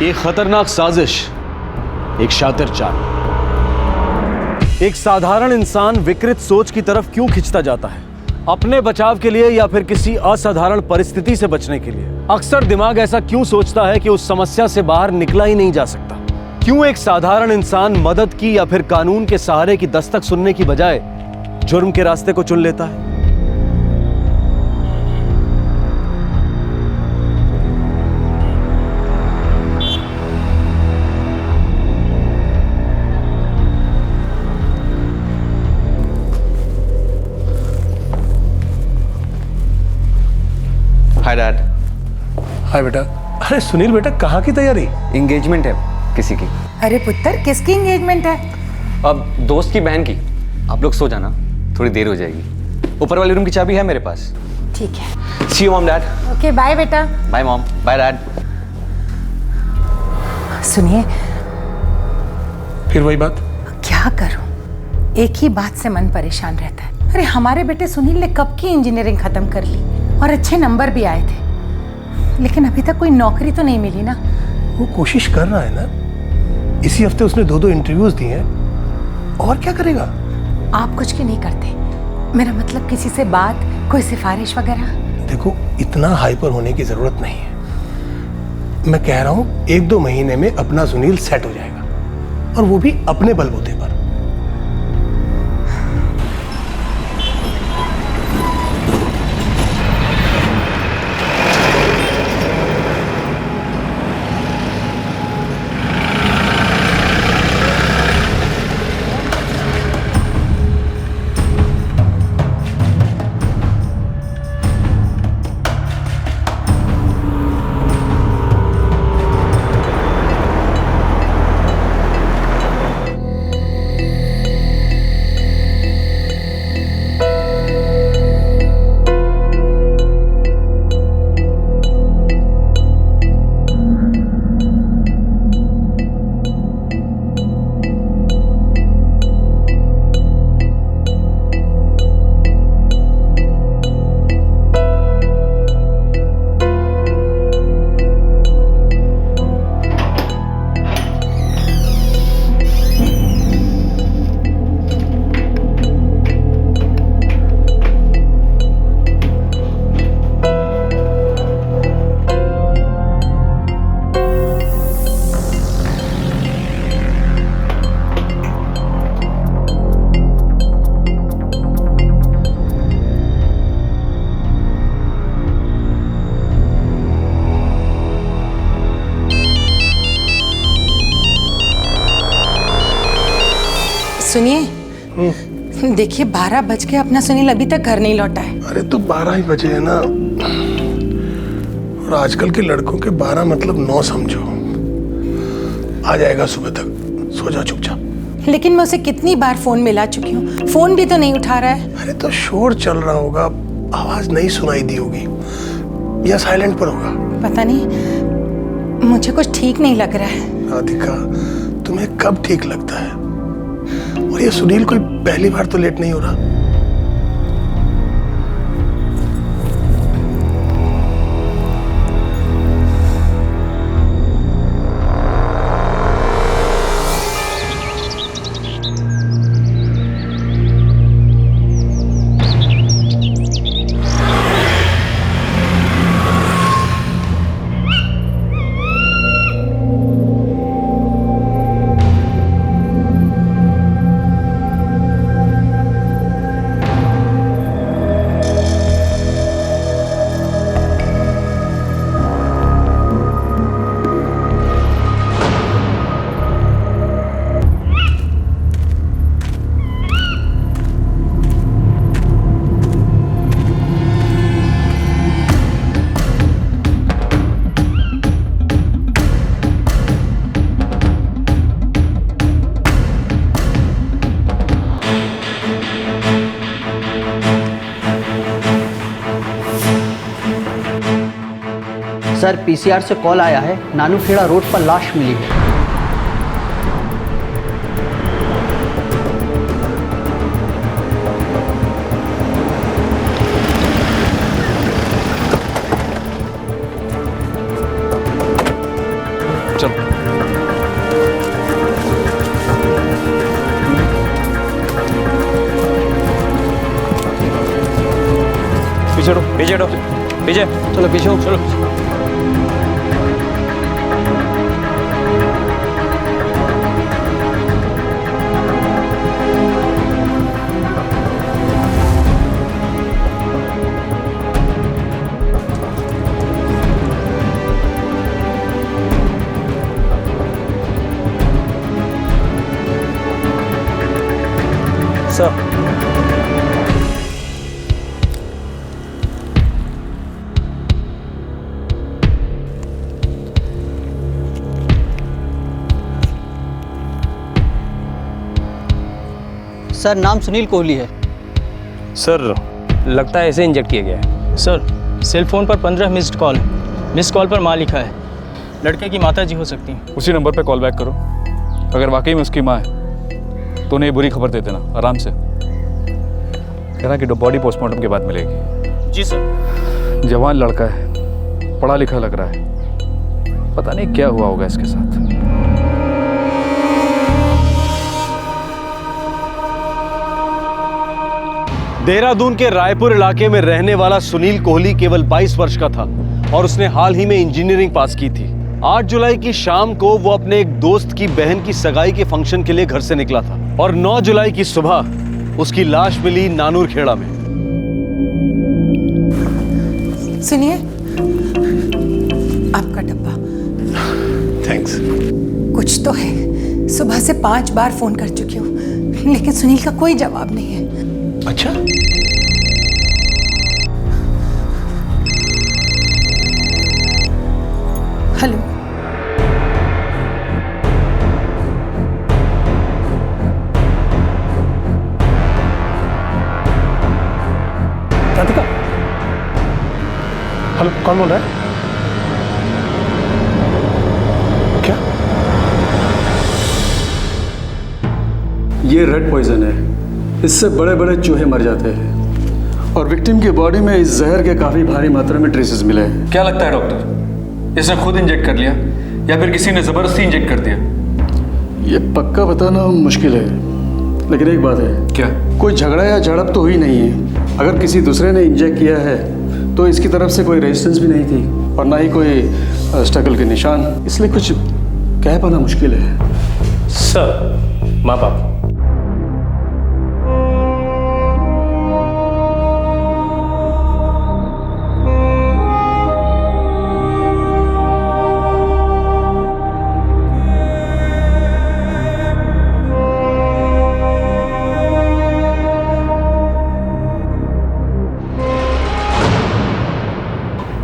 एक खतरनाक साजिश, एक शातिर चाल। एक साधारण इंसान विकृत सोच की तरफ क्यों खिंचता जाता है? अपने बचाव के लिए या फिर किसी असाधारण परिस्थिति से बचने के लिए? अक्सर दिमाग ऐसा क्यों सोचता है कि उस समस्या से बाहर निकला ही नहीं जा सकता? क्यों एक साधारण इंसान मदद की या फिर कानून के सहारे की दस्तक सुनने की बजाय जुर्म के रास्ते को चुन लेता है? Hi dad. हाय बेटा। अरे सुनील बेटा, कहाँ की तैयारी? एंगेजमेंट है किसी की। अरे पुत्र, किसकी एंगेजमेंट है? अब दोस्त की बहन की। आप लोग सो जाना, थोड़ी देर हो जाएगी। ऊपर वाले रूम की चाबी है मेरे पास। ठीक है। See you mom dad. Okay, bye बेटा। Bye mom, bye dad. सुनिए, फिर वही बात? क्या करूं? एक ही बात से मन परेशान रहता है। अरे हमारे बेटे सुनील ने कब की इंजीनियरिंग खत्म कर ली और अच्छे नंबर भी आए थे, लेकिन अभी तक कोई नौकरी तो नहीं मिली ना। वो कोशिश कर रहा है ना। इसी हफ्ते उसने 2 इंटरव्यूज दिए हैं। और क्या करेगा? आप कुछ क्यों नहीं करते? मेरा मतलब किसी से बात, कोई सिफारिश वगैरह? देखो, इतना हाइपर होने की जरूरत नहीं है। मैं कह रहा हूँ 1-2 महीने में अपना सुनील सेट हो जाएगा, और वो भी अपने बलबूते पर। सुनिए, देखिए 12 बज के अपना सुनील अभी तक घर नहीं लौटा है। अरे तो 12 ही बजे है ना, और आजकल के लड़कों के 12 मतलब 9 समझो। आ जाएगा सुबह तक, सो जाओ चुपचाप। लेकिन मैं उसे कितनी बार फोन मिला चुकी हूँ, फोन भी तो नहीं उठा रहा है। अरे तो शोर चल रहा होगा, आवाज नहीं सुनाई दी होगी, या साइलेंट पर होगा। पता नहीं, मुझे कुछ ठीक नहीं लग रहा है। राधिका, तुम्हें कब ठीक लगता है? और ये सुनील कोई पहली बार तो लेट नहीं हो रहा। सर, पीसीआर से कॉल आया है, नानूखेड़ा रोड पर लाश मिली है। चलो। पीछे हटो, पीछे हटो, पीछे। चलो पीछे हो। चलो। सर, सर नाम सुनील कोहली है। सर लगता है ऐसे इंजेक्ट किया गया है। सर सेल फोन पर 15 मिस्ड कॉल पर माँ लिखा है। लड़के की माता जी हो सकती हैं। उसी नंबर पे कॉल बैक करो। अगर वाकई में उसकी माँ है तो उन्हें ये बुरी खबर दे देना आराम से। कहना कि बॉडी पोस्टमार्टम के बाद मिलेगी। जी सर। जवान लड़का है, पढ़ा लिखा लग रहा है, पता नहीं क्या हुआ होगा इसके साथ। देहरादून के रायपुर इलाके में रहने वाला सुनील कोहली केवल 22 वर्ष का था और उसने हाल ही में इंजीनियरिंग पास की थी। 8 जुलाई की शाम को वो अपने एक दोस्त की बहन की सगाई के फंक्शन के लिए घर से निकला था और 9 जुलाई की सुबह उसकी लाश मिली नानूर खेड़ा में। सुनिए, आपका डब्बा। थैंक्स। कुछ तो है, सुबह से 5 बार फोन कर चुकी हूँ लेकिन सुनील का कोई जवाब नहीं है। अच्छा, हेलो, राधिका। हेलो, कौन बोल रहा है? क्या? ये रेड पॉइजन है। इससे बड़े बड़े चूहे मर जाते हैं और विक्टिम की बॉडी में इस जहर के काफ़ी भारी मात्रा में ट्रेसेस मिले हैं। क्या लगता है डॉक्टर, इसने खुद इंजेक्ट कर लिया या फिर किसी ने ज़बरदस्ती इंजेक्ट कर दिया? ये पक्का बताना मुश्किल है, लेकिन एक बात है। क्या? कोई झगड़ा या झड़प तो हुई नहीं है। अगर किसी दूसरे ने इंजेक्ट किया है तो इसकी तरफ से कोई रेजिस्टेंस भी नहीं थी और ना ही कोई स्ट्रगल के निशान, इसलिए कुछ कह पाना मुश्किल है। सर, माँ बाप।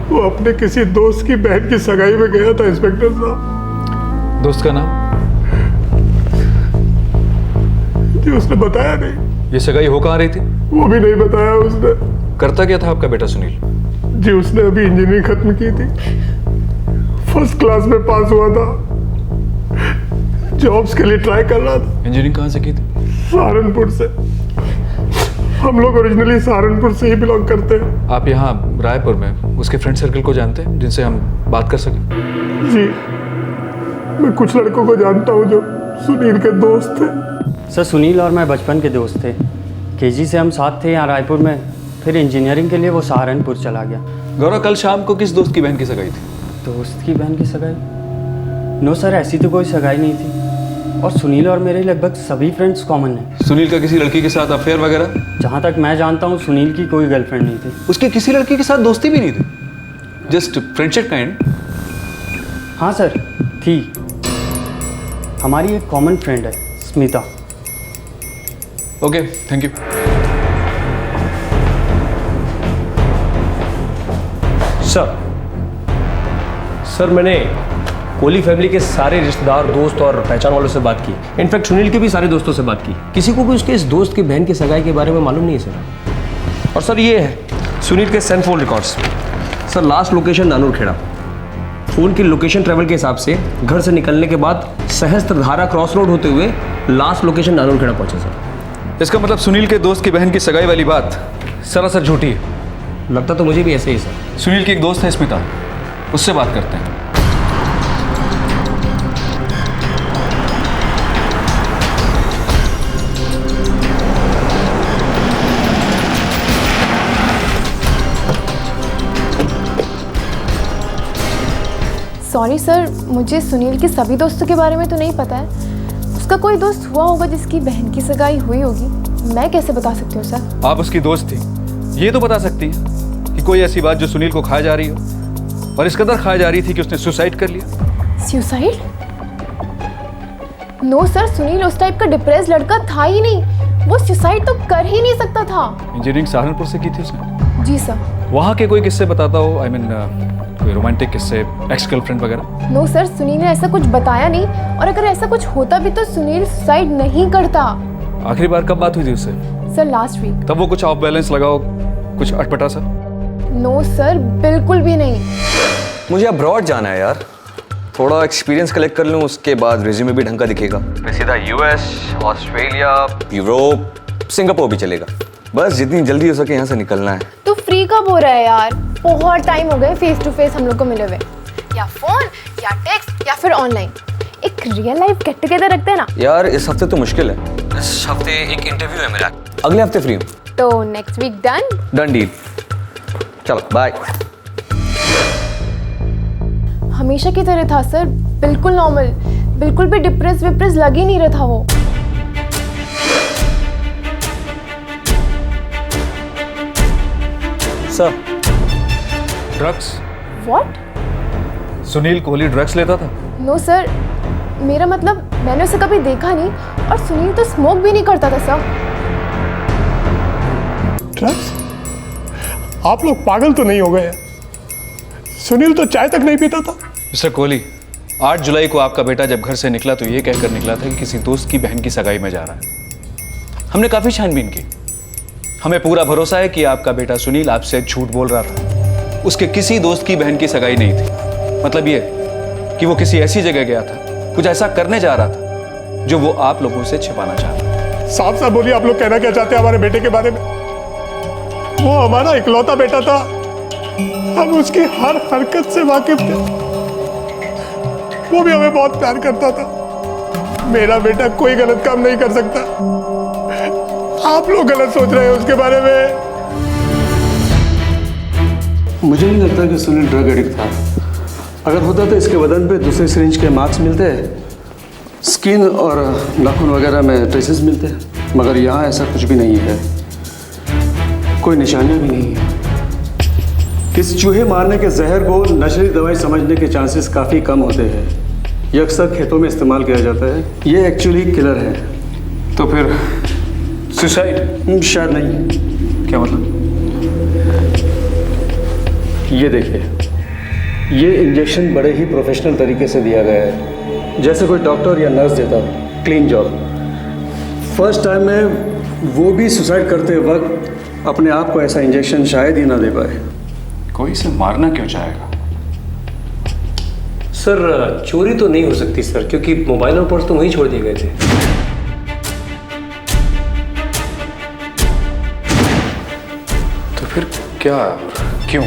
वो अपने किसी दोस्त की बहन की सगाई में गया था इंस्पेक्टर साहब। दोस्त का नाम? जी उसने बताया नहीं। ये सगाई हो कहाँ रही थी? वो भी नहीं बताया उसने। करता क्या था आपका बेटा सुनील? जी उसने अभी इंजीनियरिंग खत्म की थी, फर्स्ट क्लास में पास हुआ था, जॉब्स के लिए ट्राई कर रहा था। इंजीनियरिंग कहाँ से की थी? सहारनपुर से। हम लोग ओरिजिनली सहारनपुर से ही बिलोंग करते हैं। आप यहाँ रायपुर में उसके फ्रेंड सर्कल को जानते हैं जिनसे हम बात कर सकें? जी मैं कुछ लड़कों को जानता हूँ जो सुनील के दोस्त थे। सर सुनील और मैं बचपन के दोस्त थे। केजी से हम साथ थे यहाँ रायपुर में, फिर इंजीनियरिंग के लिए वो सहारनपुर चला गया। गौरव, कल शाम को किस दोस्त की बहन की सगाई थी? दोस्त की बहन की सगाई? नो सर, ऐसी तो कोई सगाई नहीं थी और सुनील और मेरे लगभग सभी फ्रेंड्स कॉमन हैं। सुनील का किसी लड़की के साथ अफेयर वगैरह? जहाँ तक मैं जानता हूँ सुनील की कोई गर्लफ्रेंड नहीं थी। उसके किसी लड़की के साथ दोस्ती भी नहीं थी? Just friendship kind? हाँ सर, थी। हमारी एक कॉमन फ्रेंड है, Smita. Okay, thank you. Sir मैंने कोहली फैमिली के सारे रिश्तेदार, दोस्त और पहचान वालों से बात की। इनफैक्ट सुनील के भी सारे दोस्तों से बात की। किसी को भी उसके इस दोस्त की बहन की सगाई के बारे में मालूम नहीं है सर। और सर ये है सुनील के cell phone records. Sir last location Nanur Khera. Phone की लोकेशन ट्रैवल के हिसाब से घर से निकलने के बाद सहस्त्र धारा क्रॉस रोड होते हुए लास्ट लोकेशन नानूर खेड़ा पहुंचे सर। इसका मतलब सुनील के दोस्त की बहन की सगाई वाली बात सरासर झूठी है। लगता तो मुझे भी ऐसे ही सर। सुनील की एक दोस्त है स्मिता, उससे बात करते हैं। सॉरी सर, मुझे सुनील के सभी दोस्तों के बारे में तो नहीं पता है। उसका कोई दोस्त हुआ होगा जिसकी बहन की सगाई हुई होगी, मैं कैसे बता सकती हूँ सर? आप उसकी दोस्त थी, ये तो बता सकती है कि कोई ऐसी बात जो सुनील को खाया जा रही हो, और इस कदर खाया जा रही थी कि उसने सुसाइड कर लिया। सुसाइड? नो सर, सुनील उस टाइप का डिप्रेस लड़का था ही नहीं, वो सुसाइड तो कर ही नहीं सकता था। इंजीनियरिंग सहारनपुर से की थी उसने? जी सर। वहाँ के कोई किस्से बताता हो, आई मीन कोई रोमांटिक किस्से, एक्स गर्लफ्रेंड वगैरह? नो सर, सुनील ने ऐसा कुछ बताया नहीं, और अगर ऐसा कुछ होता भी तो सुनील सुसाइड नहीं करता। आखिरी बार कब बात हुई थी उससे? Sir last week. तब वो कुछ ऑफ बैलेंस लगाओ, कुछ अटपटा सा? नो सर, बिल्कुल भी नहीं। मुझे अब्रॉड जाना है यार, थोड़ा एक्सपीरियंस कलेक्ट कर लूँ, उसके बाद रिज्यूमे भी ढंग का दिखेगा। मैं सीधा यूएस, ऑस्ट्रेलिया, यूरोप, सिंगापुर भी चलेगा। बस जितनी जल्दी हो सके यहाँ से निकलना है। तो फ्री कब हो रहा है यार? बहुत टाइम हो गए फेस टू फेस हम लोग को मिले हुए, या फोन या टेक्स्ट या फिर ऑनलाइन। एक रियल लाइफ गेट टुगेदर रखते हैं ना यार। इस हफ्ते तो मुश्किल है, इस हफ्ते एक इंटरव्यू है मेरा, अगले हफ्ते फ्री हूँ। तो next week done? Done deal. चलो बाय। हमेशा की तरह था सर, बिल्कुल नॉर्मल, बिल्कुल भी डिप्रेस विप्रेस लग ही नहीं रहा था वो। Sir, drugs? What? Sunil Kohli drugs लेता था? नो सर, मेरा मतलब मैंने उसे कभी देखा नहीं, और सुनील तो स्मोक भी नहीं करता था सर। ड्रग्स? आप लोग पागल तो नहीं हो गए? सुनील तो चाय तक नहीं पीता था। मिस्टर कोहली, 8 जुलाई को आपका बेटा जब घर से निकला तो ये कहकर निकला था कि किसी दोस्त की बहन की सगाई में जा रहा है। हमने काफी छानबीन की, हमें पूरा भरोसा है कि आपका बेटा सुनील आपसे झूठ बोल रहा था। उसके किसी दोस्त की बहन की सगाई नहीं थी। मतलब ये कि वो किसी ऐसी जगह गया था, कुछ ऐसा करने जा रहा था जो वो आप लोगों से छिपाना चाहता। साफ साफ बोलिए, आप लोग कहना क्या चाहते हैं हमारे बेटे के बारे में? वो हमारा इकलौता बेटा था, हम उसकी हर हरकत से वाकिफ थे। वो भी हमें बहुत प्यार करता था। मेरा बेटा कोई गलत काम नहीं कर सकता। आप लोग गलत सोच रहे हैं उसके बारे में। मुझे नहीं लगता कि सुनील ड्रग एडिक्ट था। अगर होता तो इसके बदन पे दूसरे सिरिंज के मार्क्स मिलते, स्किन और नाखून वगैरह में ट्रेसेस मिलते, मगर यहाँ ऐसा कुछ भी नहीं है, कोई निशानियाँ भी नहीं है। इस चूहे मारने के जहर को नशीली दवाई समझने के चांसेस काफ़ी कम होते हैं। ये अक्सर खेतों में इस्तेमाल किया जाता है। ये एक्चुअली किलर है। तो फिर सुसाइड? शायद नहीं। क्या मतलब? ये देखिए, ये इंजेक्शन बड़े ही प्रोफेशनल तरीके से दिया गया है, जैसे कोई डॉक्टर या नर्स देता। Clean job. फर्स्ट टाइम में वो भी सुसाइड करते वक्त अपने आप को ऐसा इंजेक्शन शायद ही ना दे पाए। कोई इसे मारना क्यों चाहेगा? सर, चोरी तो नहीं हो सकती सर, क्योंकि मोबाइल और पर्स तो वहीं छोड़ दिए गए थे। तो फिर क्या, क्यों?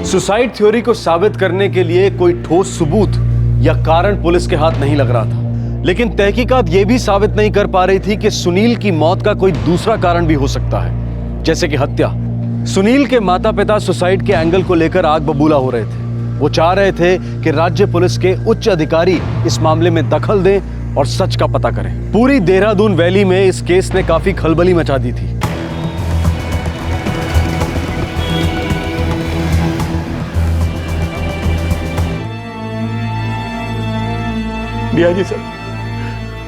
सुसाइड थ्योरी को साबित करने के लिए कोई ठोस सबूत या कारण पुलिस के हाथ नहीं लग रहा था, लेकिन तहकीकात यह भी साबित नहीं कर पा रही थी कि सुनील की मौत का कोई दूसरा कारण भी हो सकता है, जैसे कि हत्या। सुनील के माता पिता सुसाइड के एंगल को लेकर आग बबूला हो रहे थे। वो चाह रहे थे कि राज्य पुलिस के उच्च अधिकारी इस मामले में दखल दें और सच का पता करें। पूरी देहरादून वैली में इस केस ने काफी खलबली मचा दी थी। डीआईजी सर,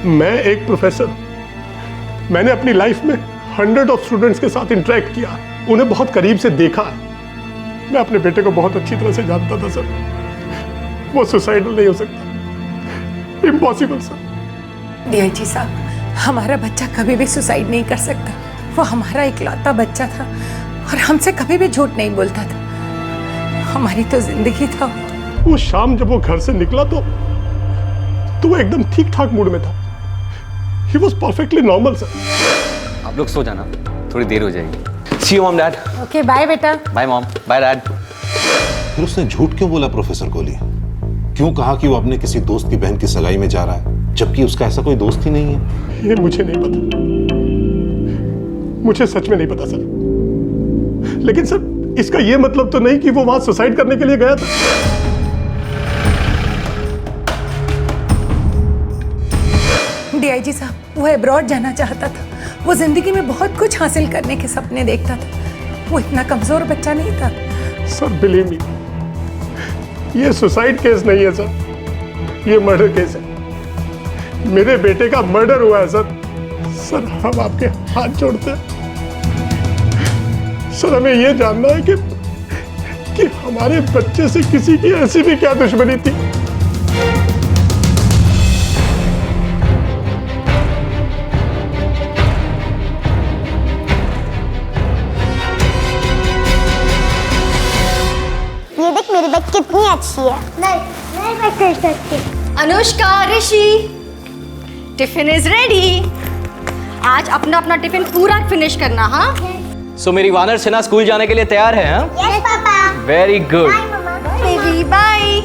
मैं एक प्रोफेसर, मैंने अपनी लाइफ में 100 ऑफ स्टूडेंट्स के साथ इंटरेक्ट किया, उन्हें बहुत करीब से देखा है। मैं अपने बेटे को बहुत अच्छी तरह से जानता था सर। वो सुसाइडल नहीं हो सकता, इम्पॉसिबल सर। डीआईजी साहब, हमारा बच्चा कभी भी सुसाइड नहीं कर सकता। वो हमारा इकलौता बच्चा था और हमसे कभी भी झूठ नहीं बोलता था। हमारी तो जिंदगी था। वो शाम जब वो घर से निकला तो वो एकदम ठीक ठाक मूड में था। He was perfectly normal, sir. आप लोग सो जाना, थोड़ी देर हो जाएगी। See you mom dad. Okay bye बेटा। Bye mom, bye dad. फिर उसने झूठ क्यों बोला प्रोफेसर कोहली? क्यों कहा कि वो अपने किसी दोस्त की बहन की सगाई में जा रहा है, जबकि उसका ऐसा कोई दोस्त ही नहीं है? ये मुझे नहीं पता, मुझे सच में नहीं पता सर। लेकिन सर इसका ये मतलब तो नहीं कि वो वहां सुसाइड करने के लिए गया था। डीआईजी साहब, वो अब्रॉड जाना चाहता था। वो जिंदगी में बहुत कुछ हासिल करने के सपने देखता था। वो इतना कमजोर बच्चा नहीं था। सर बिलीव मी, ये सुसाइड केस नहीं है सर, ये मर्डर केस है। मेरे बेटे का मर्डर हुआ है सर। सर हम आपके हाथ जोड़ते हैं सर, हमें ये जानना है कि हमारे बच्चे से किसी की ऐसी भी क्या दुश्मनी थी। ये देख मेरी बैग कितनी अच्छी है। नहीं मैं कर सकती। अनुष्का, ऋषि, टिफिन इज रेडी। आज अपना अपना टिफिन पूरा फिनिश करना। हाँ, सो मेरी वानर सेना स्कूल जाने के लिए तैयार है? हाँ, यस पापा। Very good. Baby bye.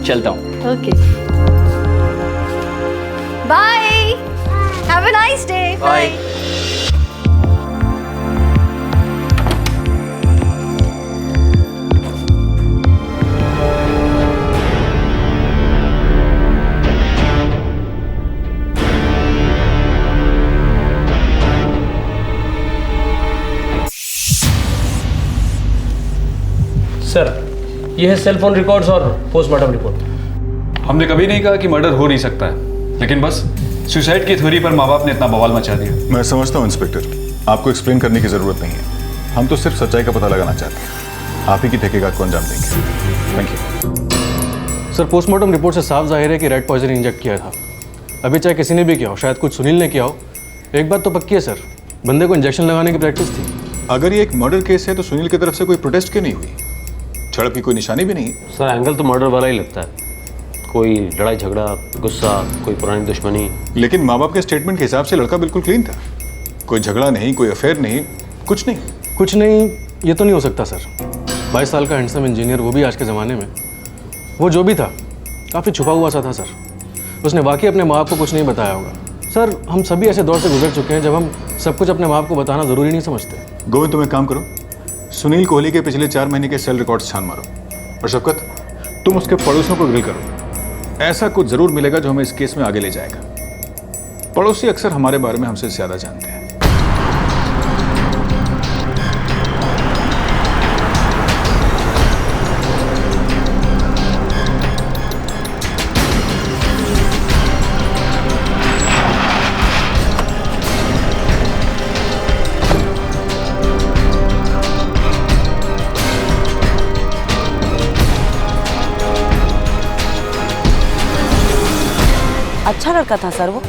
चलता हूँ। Okay bye, have a nice day. Bye. Sir, ये है सेल फोन रिकॉर्ड्स और पोस्टमार्टम रिपोर्ट। हमने कभी नहीं कहा कि मर्डर हो नहीं सकता है, लेकिन बस सुसाइड की थ्योरी पर माँ बाप ने इतना बवाल मचा दिया। मैं समझता हूँ इंस्पेक्टर, आपको एक्सप्लेन करने की जरूरत नहीं है। हम तो सिर्फ सच्चाई का पता लगाना चाहते हैं। आप ही की तहकीकात को अंजाम देंगे। Thank you. Sir, postmortem report से साफ जाहिर है कि रेड पॉइजन इंजेक्ट किया था। अभी चाहे किसी ने भी किया हो, शायद कुछ सुनील ने किया हो। एक बात तो पक्की है सर, बंदे को इंजेक्शन लगाने की प्रैक्टिस थी। अगर ये एक मर्डर केस है तो सुनील की तरफ से कोई प्रोटेस्ट क्यों नहीं हुई? झड़प की कोई निशानी भी नहीं। सर, एंगल तो मर्डर वाला ही लगता है। कोई लड़ाई झगड़ा, गुस्सा, कोई पुरानी दुश्मनी। लेकिन माँ बाप के स्टेटमेंट के हिसाब से लड़का बिल्कुल क्लीन था। कोई झगड़ा नहीं, कोई अफेयर नहीं, कुछ नहीं। कुछ नहीं, ये तो नहीं हो सकता सर। 22 साल का हैंडसम इंजीनियर, वो भी आज के ज़माने में। वो जो भी था काफ़ी छुपा हुआ सा था सर। उसने वाकई अपने माँ बाप को कुछ नहीं बताया होगा। सर, हम सभी ऐसे दौर से गुजर चुके हैं जब हम सब कुछ अपने माँ बाप को बताना ज़रूरी नहीं समझते। गोविंद, तुम एक काम करो, सुनील कोहली के पिछले 4 महीने के सेल रिकॉर्ड्स छान मारो। और शफकत, तुम उसके पड़ोसियों को ग्रिल करो। ऐसा कुछ जरूर मिलेगा जो हमें इस केस में आगे ले जाएगा। पड़ोसी अक्सर हमारे बारे में हमसे ज्यादा जानते हैं। अच्छा लड़का था सर वो।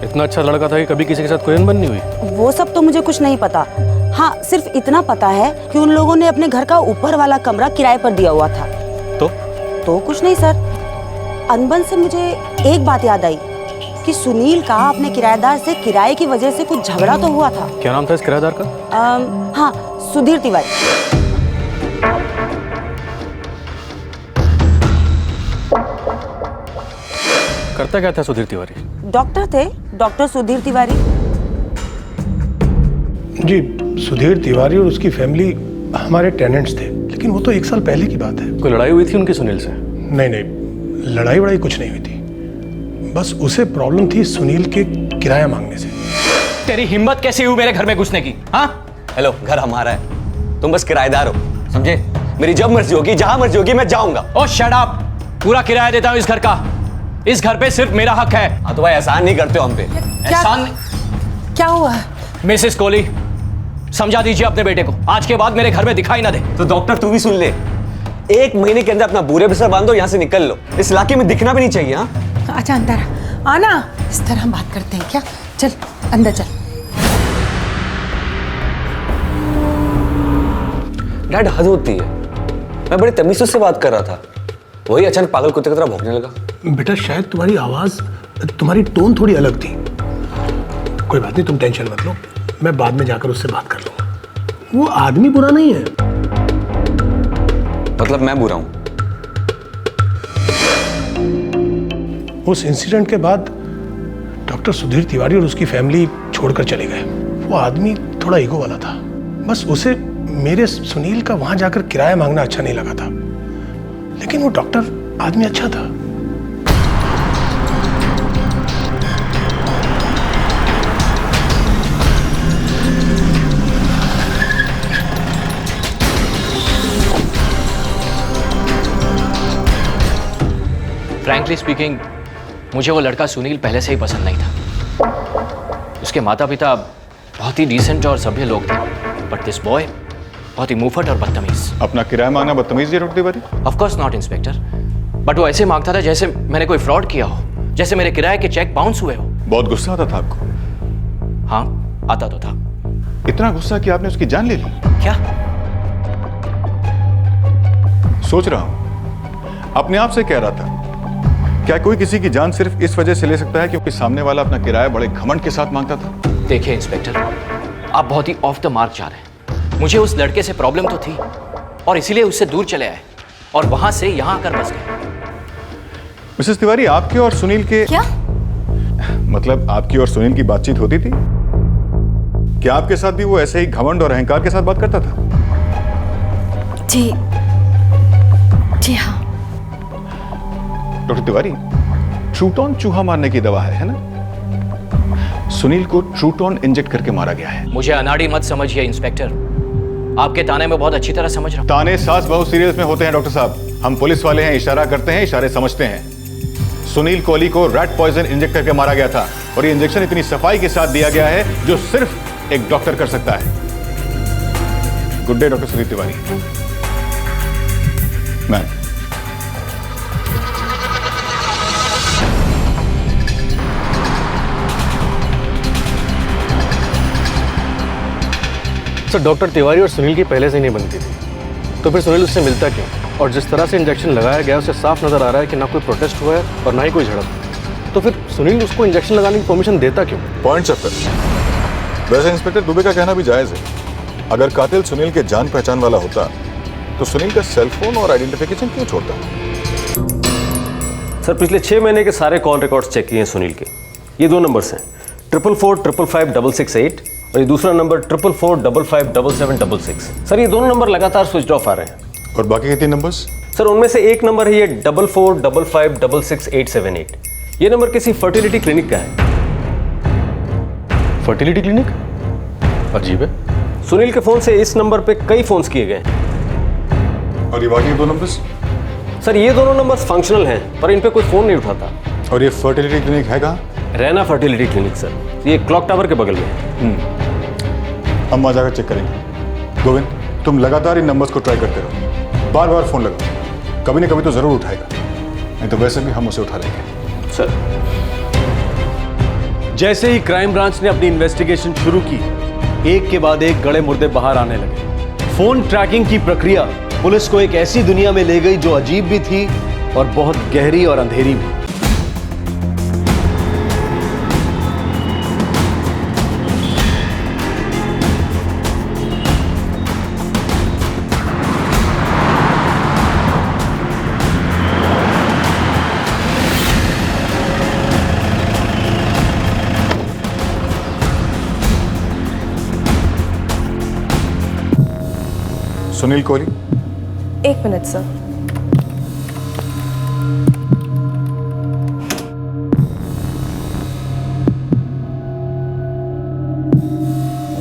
इतना अच्छा लड़का था कि कभी किसी के साथ कोई अनबन नहीं हुई? वो सब तो मुझे कुछ नहीं पता। हाँ, सिर्फ इतना पता है कि उन लोगों ने अपने घर का ऊपर वाला कमरा किराए पर दिया हुआ था। तो कुछ नहीं सर। अनबन से मुझे एक बात याद आई कि सुनील का अपने किराएदार से किराए की वजह से कुछ झगड़ा तो हुआ था। क्या नाम था इस किराएदार का? हाँ, सुधीर तिवारी। करता क्या था सुधीर तिवारी? डॉक्टर थे, डॉक्टर सुधीर तिवारी। जी, सुधीर तिवारी और उसकी फैमिली हमारे टेनेंट्स थे, लेकिन वो तो 1 साल पहले की बात है। कोई लड़ाई हुई थी उनकी सुनील से? नहीं, लड़ाई वड़ाई कुछ नहीं हुई थी। बस उसे प्रॉब्लम थी सुनील के किराया मांगने से। तेरी हिम्मत कैसे हुई मेरे घर में घुसने की? हाँ, हेलो, घर हमारा है, तुम बस किराएदार हो, समझे? मेरी जब मर्जी होगी, जहां मर्जी होगी, मैं जाऊंगा। ओह शट अप! पूरा किराया देता हूं इस घर का। इस घर पे सिर्फ मेरा हक है। हाँ तो भाई, एहसान नहीं करते हो हम पे। एहसान? क्या हुआ? मिसेस कोहली, समझा दीजिए अपने बेटे को, आज के बाद मेरे घर में दिखाई ना दे। तो डॉक्टर तू भी सुन ले, 1 महीने के अंदर अपना बूरे बिस्तर बांधो, यहाँ से निकल लो। इस इलाके में दिखना भी नहीं चाहिए। हाँ, अच्छा अंदर आना, इस तरह हम बात करते हैं क्या? चल अंदर चल। डैड, हद होती है। मैं बड़ी तमीज से बात कर रहा था, वही अचानक पागल कुत्ते की तरह भौंकने लगा। बेटा, शायद तुम्हारी आवाज, तुम्हारी टोन थोड़ी अलग थी। कोई बात नहीं, तुम टेंशन मत लो, मैं बाद में जाकर उससे बात कर लूंगा। वो आदमी बुरा नहीं है। मतलब मैं बुरा हूं? उस इंसिडेंट के बाद डॉक्टर सुधीर तिवारी और उसकी फैमिली छोड़कर चले गए। वो आदमी थोड़ा ईगो वाला था। बस उसे मेरे सुनील का वहां जाकर किराया मांगना अच्छा नहीं लगा था, लेकिन वो डॉक्टर आदमी अच्छा था। फ्रैंकली स्पीकिंग, मुझे वो लड़का सुनील पहले से ही पसंद नहीं था। उसके माता पिता बहुत ही डिसेंट और सभ्य लोग थे, बट दिस बॉय बहुत ही मुंहफट और बदतमीज। अपना किराया मांगना बदतमीजी है doctor Tiwari? Of course not inspector, but वो ऐसे मांगता था जैसे मैंने कोई फ्रॉड किया हो, जैसे मेरे किराए के चेक बाउंस हुए हो। बहुत गुस्सा आता था आपको? हाँ, आता तो था। इतना गुस्सा कि आपने उसकी जान ले ली? क्या? सोच रहा हूं, अपने आप से कह रहा था, क्या कोई किसी की जान सिर्फ इस वजह से ले सकता है क्योंकि सामने वाला अपना किराया बड़े घमंड के साथ मांगता था? देखिए इंस्पेक्टर, आप बहुत ही ऑफ द मार्क जा रहे हैं। मुझे उस लड़के से प्रॉब्लम तो थी और इसीलिए उससे दूर चले आए और वहां से यहां आकर बस गए। मिसेस तिवारी, आपके और सुनील के क्या? मतलब आपकी और सुनील की बातचीत होती थी? क्या आपके साथ भी वो ऐसे ही घमंड और अहंकार के साथ बात करता था? जी हाँ। डॉक्टर तिवारी, ट्रूटॉन चूहा मारने की दवा है ना? सुनील को ट्रूटॉन इंजेक्ट करके मारा गया है। मुझे अनाड़ी मत समझिए इंस्पेक्टर, आपके ताने में बहुत अच्छी तरह समझ रहा हूं। ताने सास बहुत सीरियस में होते हैं डॉक्टर साहब। हम पुलिस वाले हैं, इशारा करते हैं, इशारे समझते हैं। सुनील कोहली को रैट पॉइजन इंजेक्ट करके मारा गया था और ये इंजेक्शन इतनी सफाई के साथ दिया गया है जो सिर्फ एक डॉक्टर कर सकता है। Good day doctor Sunil Tiwari. Ma'am, sir, doctor Tiwari और सुनील की पहले से नहीं बनती थी, तो फिर सुनील उससे मिलता क्यों? और जिस तरह से इंजेक्शन लगाया गया उससे साफ नजर आ रहा है कि ना कोई प्रोटेस्ट हुआ है और ना ही कोई झड़प। तो फिर सुनील उसको इंजेक्शन लगाने की परमिशन देता क्यों? पॉइंट चक्कर। वैसे इंस्पेक्टर दुबे का कहना भी जायज है। अगर कातिल सुनील के जान पहचान वाला होता तो सुनील का सेल फोन और आइडेंटिफिकेशन क्यों छोड़ता? सर, पिछले 6 महीने के सारे कॉल रिकॉर्ड्स चेक किए हैं सुनील के। ये 2 नंबर्स हैं, 444555668 और ये दूसरा नंबर 444557766। सर, ये दोनों नंबर लगातार स्विच ऑफ आ रहे हैं। और बाकी के 3 नंबर्स? सर, उनमें से एक नंबर है ये 4455666878। ये नंबर किसी फर्टिलिटी क्लिनिक का है। Fertility clinic? अजीब है। सुनील के फोन से इस नंबर पे कई फोन्स किए गए। और ये बाकी 2 नंबर्स? सर, ये दोनों नंबर्स फंक्शनल हैं, पर इन पे कोई फोन नहीं उठाता। और ये फर्टिलिटी क्लिनिक है कहाँ? रैना फर्टिलिटी क्लिनिक सर, ये क्लॉक टावर के बगल में है। अम्मा जाकर चेक करेंगे। गोविंद, तुम लगातार इन नंबर्स को ट्राई करते रहो, बार बार फोन लगाओ, कभी ना कभी तो जरूर उठाएगा, नहीं तो वैसे भी हम उसे उठा लेंगे। सर, जैसे ही क्राइम ब्रांच ने अपनी इन्वेस्टिगेशन शुरू की, एक के बाद एक गड़े मुर्दे बाहर आने लगे। फोन ट्रैकिंग की प्रक्रिया पुलिस को एक ऐसी दुनिया में ले गई जो अजीब भी थी और बहुत गहरी और अंधेरी भी। सुनील कोहली? 1 minute sir.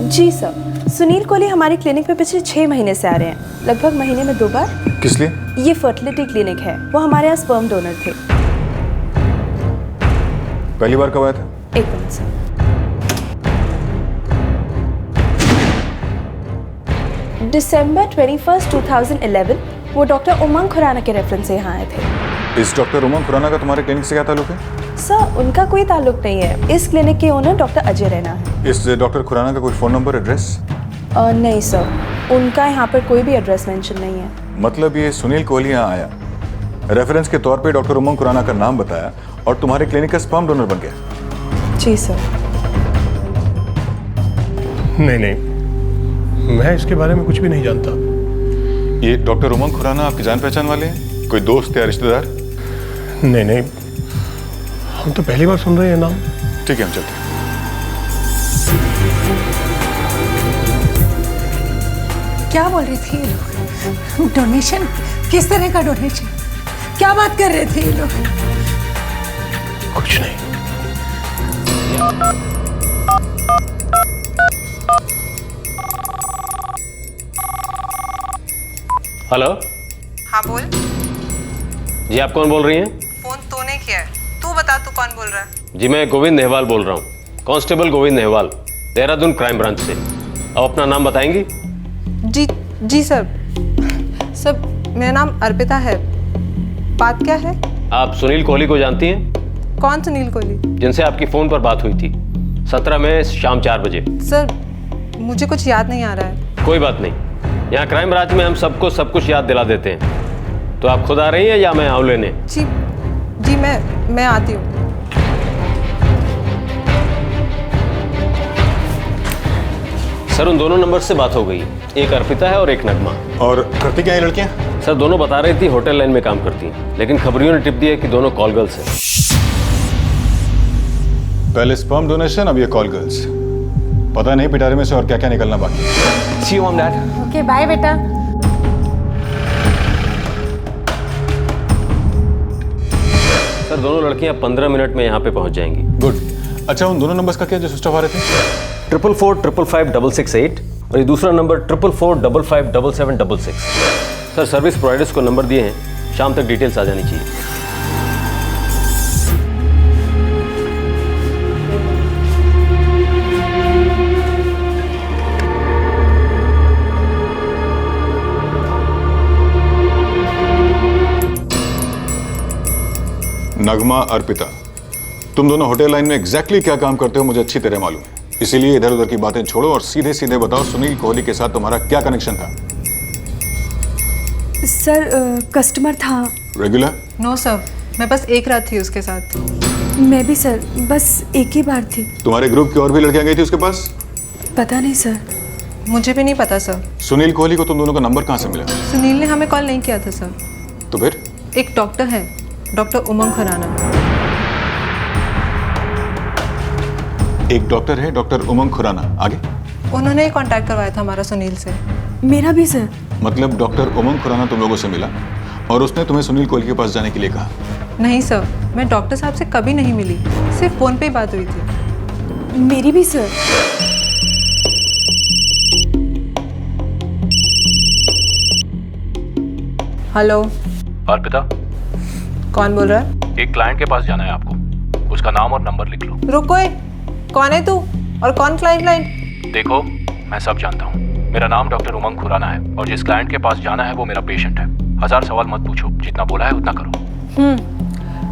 जी सर, सुनील कोहली हमारे क्लिनिक में पिछले 6 महीने से आ रहे हैं, लगभग महीने में 2 बार। किस लिए? ये फर्टिलिटी क्लिनिक है, वो हमारे यहाँ स्पर्म डोनर थे। पहली बार कब आया था? 1 मिनट सर। December 21st, 2011 वो डॉक्टर उमंग खुराना के रेफरेंस से यहाँ आए थे। इस डॉक्टर उमंग खुराना का तुम्हारे क्लिनिक से क्या ताल्लुक है? सर, उनका कोई ताल्लुक नहीं है। इस क्लिनिक के ओनर डॉक्टर अजय रैना है। इस डॉक्टर खुराना का कोई फोन नंबर, एड्रेस? नहीं सर, उनका यहाँ पर कोई भी एड्रेस मेंशन नहीं है। मतलब ये सुनील कोहली यहाँ आया, रेफरेंस के तौर पे डॉक्टर उमंग खुराना का नाम बताया और तुम्हारे क्लिनिक का स्पर्म डोनर बन गया? जी सर। नहीं, मैं इसके बारे में कुछ भी नहीं जानता। ये डॉक्टर उमंग खुराना आपकी जान पहचान वाले हैं? कोई दोस्त या रिश्तेदार? नहीं नहीं, हम तो पहली बार सुन रहे हैं नाम। ठीक है, हम चलते हैं। क्या बोल रहे थे ये लोग? डोनेशन? किस तरह का डोनेशन? क्या बात कर रहे थे ये लोग? कुछ नहीं। हेलो। हाँ बोल। जी आप कौन बोल रही हैं? फोन तूने किया है, तू बता तू कौन बोल रहा है? जी मैं गोविंद नेहवाल बोल रहा हूँ, constable Govind Nehwal, Dehradun crime branch से। अब अपना नाम बताएंगी? जी सर। सर मेरा नाम अर्पिता है। बात क्या है? आप सुनील कोहली को जानती हैं? कौन सुनील कोहली? जिनसे आपकी फोन पर बात हुई थी 17 में शाम 4 बजे। सर मुझे कुछ याद नहीं आ रहा है। कोई बात नहीं, यहाँ क्राइम ब्रांच में हम सबको सब कुछ याद दिला देते हैं। तो आप खुद आ रही हैं या मैं आऊँ लेने? जी मैं आती हूँ। सर उन दोनों नंबर से बात हो गई, एक अर्पिता है और एक नगमा। और करती क्या है लड़कियाँ? सर दोनों बता रही थी होटल लाइन में काम करती हैं, लेकिन खबरियों ने टिप दिया कि दोनों कॉल गर्ल्स हैं। पहले स्पर्म डोनेशन, अब ये कॉल गर्ल्स। पता नहीं पिटारे में से और क्या क्या निकलना बाकी है। See you mom dad. Okay bye बेटा। सर दोनों लड़कियां 15 मिनट में यहाँ पे पहुँच जाएंगी। गुड। अच्छा उन दोनों नंबर्स का क्या जो स्विच ऑफ आ रहे थे? 444555668 और ये दूसरा नंबर 444557766। सर सर्विस प्रोवाइडर्स को नंबर दिए हैं, शाम तक डिटेल्स आ जानी चाहिए। नगमा, अर्पिता, तुम दोनों होटल लाइन में एग्जैक्टली क्या काम करते हो मुझे अच्छी तरह मालूम है, इसीलिए इधर उधर की बातें छोड़ो और सीधे सीधे बताओ सुनील कोहली के साथ तुम्हारा क्या कनेक्शन था? सर कस्टमर था। रेगुलर? नो सर, मैं बस एक रात थी उसके साथ। मैं भी सर, बस एक ही बार थी। तुम्हारे ग्रुप की और भी लड़कियां गई थी उसके पास? पता नहीं सर। मुझे भी नहीं पता सर। सुनील कोहली को तुम दोनों का नंबर कहाँ से मिला? सुनील ने हमें कॉल नहीं किया था सर। तो फिर? एक डॉक्टर है, डॉक्टर उमंग खुराना। एक डॉक्टर है, डॉक्टर उमंग खुराना, आगे? उन्होंने ही कांटेक्ट करवाया था हमारा सुनील से। मेरा भी सर। मतलब डॉक्टर उमंग खुराना तुम लोगों से मिला और उसने तुम्हें सुनील कोहली के पास जाने के लिए कहा? नहीं सर, मैं डॉक्टर साहब से कभी नहीं मिली, सिर्फ फोन पे ही बात हुई थी। मेरी भी सर। हेलो अर्पिता, कौन बोल रहा है? एक क्लाइंट के पास जाना है आपको, उसका नाम और नंबर लिख लो। रुको, कौन है तू और कौन क्लाइंट? देखो मैं सब जानता हूँ, मेरा नाम डॉक्टर उमंग खुराना है और जिस क्लाइंट के पास जाना है वो मेरा पेशेंट है। 1000 सवाल मत पूछो, जितना बोला है उतना करो।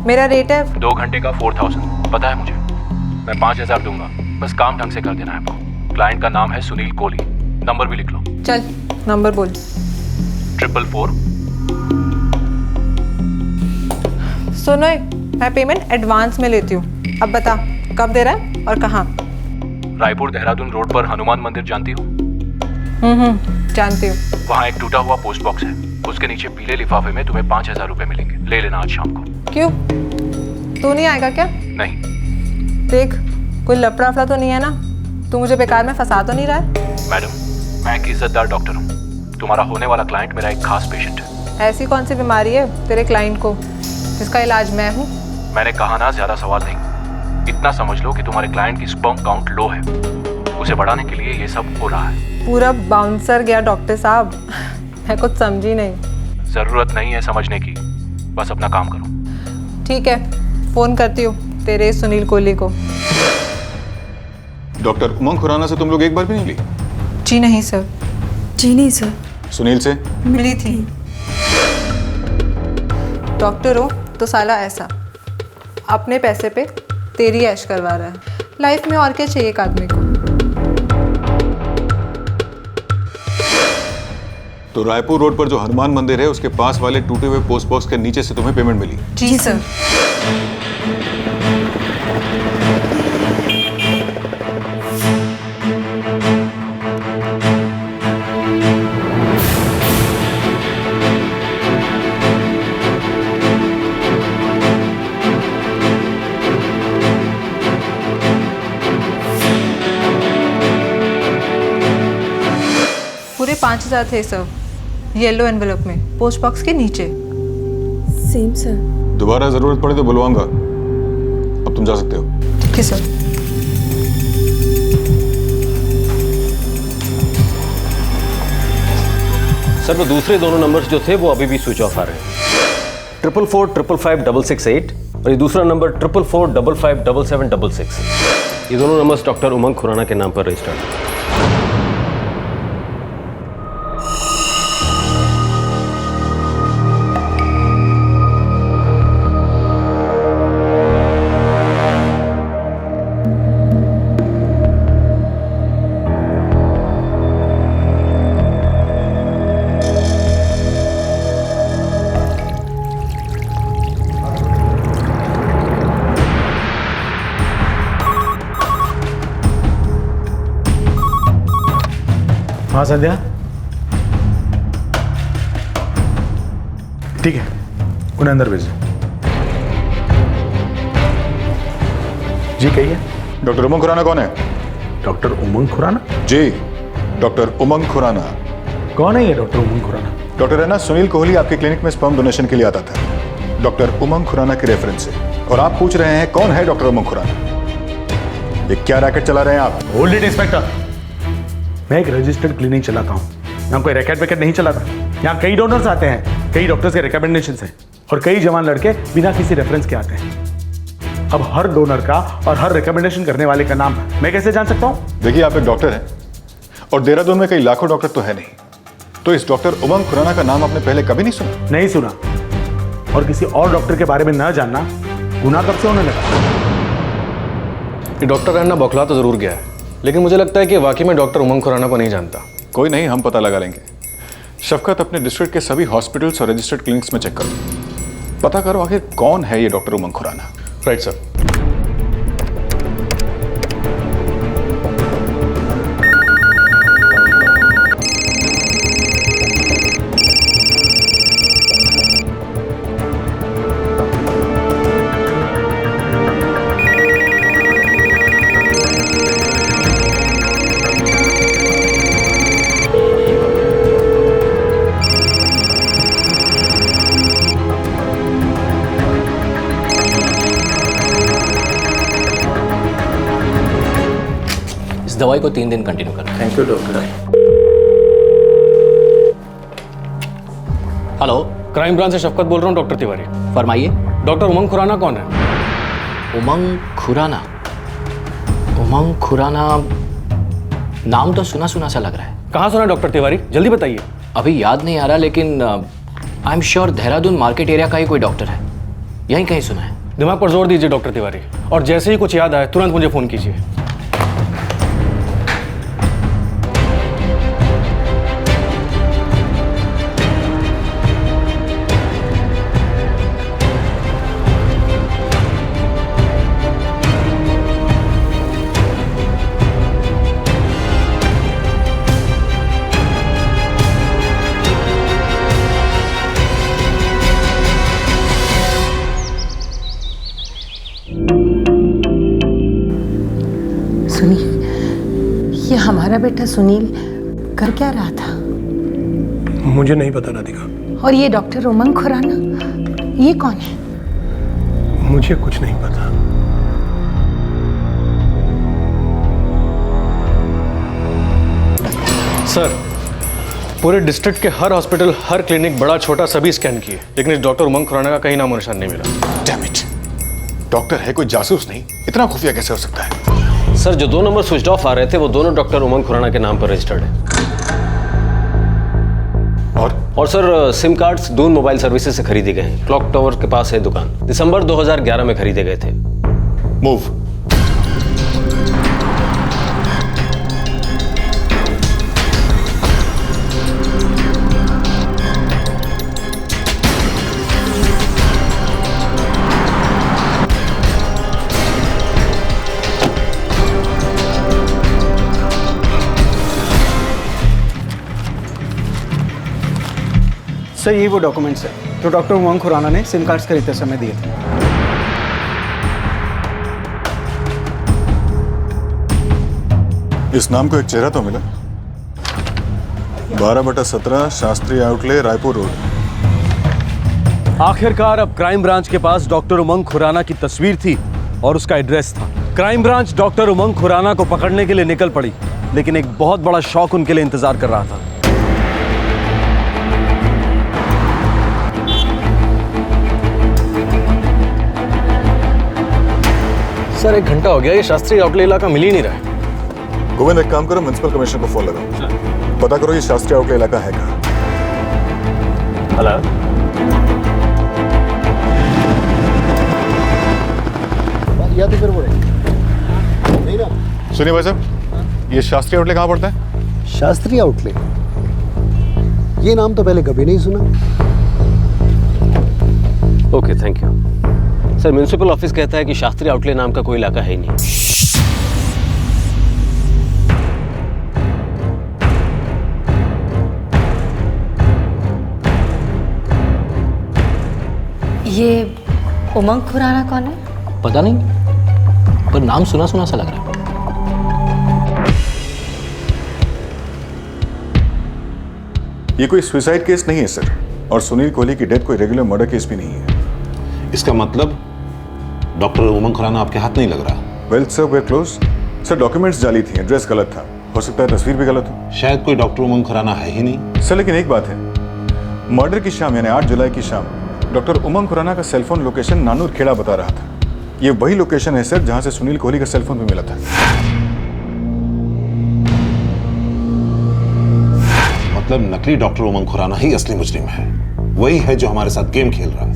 मेरा रेट है 2 घंटे का 4000, पता है मुझे। मैं 5000 दूंगा, बस काम ढंग से कर देना है आपको। क्लाइंट का नाम है सुनील कोहली, नंबर भी लिख लो। चल नंबर बोल। 444। सुनो, मैं पेमेंट एडवांस में लेती हूँ। अब बता कब दे रहा है और कहाँ? रायपुर देहरादून रोड पर हनुमान मंदिर जानती हो? जानती हूँ। वहाँ एक टूटा हुआ पोस्ट बॉक्स है, उसके नीचे पीले लिफाफे में तुम्हें 5000 रुपए मिलेंगे, ले लेना आज शाम को। क्यों, तू नहीं आएगा क्या? नहीं। देख कोई लफड़ा वफड़ा तो नहीं है ना? तू मुझे बेकार में फंसा तो नहीं रहा है? मैडम मैं एक इज्जतदार डॉक्टर हूँ, तुम्हारा होने वाला क्लाइंट मेरा एक खास पेशेंट है। ऐसी कौन सी बीमारी है तेरे क्लाइंट को जिसका इलाज मैं हूँ? मैंने कहा ना ज्यादा सवाल नहीं, इतना समझ लो कि तुम्हारे क्लाइंट की स्पर्म काउंट लो है, उसे बढ़ाने के लिए ये सब हो रहा है। पूरा बाउंसर गया डॉक्टर साहब, मैं कुछ समझी नहीं। जरूरत नहीं है समझने की, बस अपना काम करो। ठीक है, फोन करती हूँ तेरे सुनील कोहली को। डॉक्टर उमंग खुराना से तुम लोग एक बार भी नहीं ली? जी नहीं सर। जी नहीं सर। सुनील से मिली थी। डॉक्टर हो तो साला ऐसा अपने पैसे पे तेरी ऐश करवा रहा है। लाइफ में और क्या चाहिए एक आदमी को? तो रायपुर रोड पर जो हनुमान मंदिर है उसके पास वाले टूटे हुए पोस्ट बॉक्स के नीचे से तुम्हें पेमेंट मिली? जी सर। में 5000 थे सर, येलो एनवेलप में, पोस्ट बॉक्स के नीचे। Same sir. दोबारा जरूरत पड़े तो बुलवाऊंगा। अब तुम जा सकते हो। ठीक है सर। सर वो दूसरे दोनों नंबर्स जो थे वो अभी भी स्विच ऑफ आ रहे हैं। 44455668 और ये दूसरा नंबर 4445577766। ये दोनों नंबर्स डॉक्टर उमंग खुराना के नाम पर रजिस्टर्ड हैं। हाँ संध्या, ठीक है, उन्हें अंदर भेजो। जी कहिए। डॉक्टर उमंग खुराना कौन है? डॉक्टर उमंग खुराना? जी, डॉक्टर उमंग खुराना। कौन है ये डॉक्टर उमंग खुराना? डॉक्टर है ना, सुनील कोहली आपके क्लिनिक में स्पर्म डोनेशन के लिए आता था, डॉक्टर उमंग खुराना के रेफरेंस से। और आप पूछ रहे हैं कौन है डॉक्टर उमंग खुराना? ये क्या रैकेट चला रहे हैं आप? होल्ड इट इंस्पेक्टर, मैं एक रजिस्टर्ड क्लिनिक चलाता हूँ, यहाँ कोई रैकेट वैकेट नहीं चलाता। यहाँ कई डोनर्स आते हैं, कई डॉक्टर्स के रिकमेंडेशन से, और कई जवान लड़के बिना किसी रेफरेंस के आते हैं। अब हर डोनर का और हर रिकमेंडेशन करने वाले का नाम मैं कैसे जान सकता हूँ? देखिए, आप एक डॉक्टर हैं और देहरादून में कई लाखों डॉक्टर तो है नहीं, तो इस डॉक्टर उमंग खुराना का नाम आपने पहले कभी नहीं सुना? नहीं सुना, और किसी और डॉक्टर के बारे में न जानना गुनाह कब से होने लगा? ये डॉक्टर रहना बौखला तो जरूर गया है, लेकिन मुझे लगता है कि वाकई में डॉक्टर उमंग खुराना को नहीं जानता। कोई नहीं, हम पता लगा लेंगे। शफकत, अपने डिस्ट्रिक्ट के सभी हॉस्पिटल्स और रजिस्टर्ड क्लिनिक्स में चेक करो, पता करो आखिर कौन है ये doctor Umang Khurana. Right sir. दवाई को 3 दिन कंटिन्यू करना। Thank you doctor. Hello, crime branch से शफकत बोल रहा हूँ, डॉक्टर तिवारी। फरमाइए। डॉक्टर उमंग खुराना कौन है? उमंग खुराना? उमंग खुराना नाम तो सुना सुना सा लग रहा है। कहाँ सुना डॉक्टर तिवारी, जल्दी बताइए। अभी याद नहीं आ रहा, लेकिन I am sure Dehradun market area का ही कोई डॉक्टर है, यहीं कहीं सुना है। दिमाग पर जोर दीजिए डॉक्टर तिवारी, और जैसे ही कुछ याद आए तुरंत मुझे फोन कीजिए। ये हमारा बेटा सुनील कर क्या रहा था? मुझे नहीं पता राधिका। और ये डॉक्टर उमंग खुराना, ये कौन है? मुझे कुछ नहीं पता। सर, पूरे डिस्ट्रिक्ट के हर हॉस्पिटल, हर क्लिनिक, बड़ा छोटा सभी स्कैन किए, लेकिन इस डॉक्टर उमंग खुराना का कहीं नामो निशान नहीं मिला। डैम इट, डॉक्टर है कोई जासूस नहीं, इतना खुफिया कैसे हो सकता है? सर, जो 2 नंबर स्विच ऑफ आ रहे थे वो दोनों डॉक्टर उमंग खुराना के नाम पर रजिस्टर्ड है। और sir, SIM cards Doon mobile services से खरीदे गए हैं, क्लॉक टावर के पास है दुकान, दिसंबर 2011 में खरीदे गए थे। मूव। सर, ये वो डॉक्यूमेंट्स है जो डॉक्टर उमंग खुराना ने सिम कार्ड्स खरीदते समय दिए थे। इस नाम को एक चेहरा तो मिला। 12/17 शास्त्री आउटले, रायपुर रोड। आखिरकार अब क्राइम ब्रांच के पास डॉक्टर उमंग खुराना की तस्वीर थी और उसका एड्रेस था। Crime branch doctor Umang Khurana को पकड़ने के लिए निकल पड़ी, लेकिन एक बहुत बड़ा शौक उनके लिए इंतजार कर रहा था। सर 1 घंटा हो गया, ये शास्त्री आउटले इलाका मिल ही नहीं रहा है। गोविंद, एक काम करो, म्युनिसिपल कमिश्नर को फोन लगाओ, पता करो ये शास्त्री आउटले इलाका है कहाँ। हेलो, या तो फिर वो नहीं ना। सुनिए भाई साहब, ये शास्त्री आउटले कहाँ पड़ता है? शास्त्री आउटले, ये नाम तो पहले कभी नहीं सुना। Okay, thank you sir. Municipal office कहता है कि शास्त्री आउटले नाम का कोई इलाका है ही नहीं। ये उमंग खुराना कौन है? पता नहीं, पर नाम सुना सुना सा लग रहा है। ये कोई सुसाइड केस नहीं है सर, और सुनील कोहली की डेथ कोई रेगुलर मर्डर केस भी नहीं है। इसका मतलब डॉक्टर उमंग खुराना आपके हाथ नहीं लग रहा? वेल सर, वे क्लोज। सर डॉक्यूमेंट्स जाली थी, एड्रेस गलत था, हो सकता है तस्वीर भी गलत हो। शायद कोई डॉक्टर उमंग खुराना है ही नहीं। सर लेकिन एक बात है, मर्डर की शाम यानी 8 जुलाई की शाम डॉक्टर उमंग खुराना का सेलफोन लोकेशन नानूर खेड़ा बता रहा था। ये वही लोकेशन है सर जहां से सुनील कोहली का सेलफोन भी मिला था। मतलब नकली डॉक्टर उमंग खुराना ही असली मुजरिम है, वही है जो हमारे साथ गेम खेल रहा है।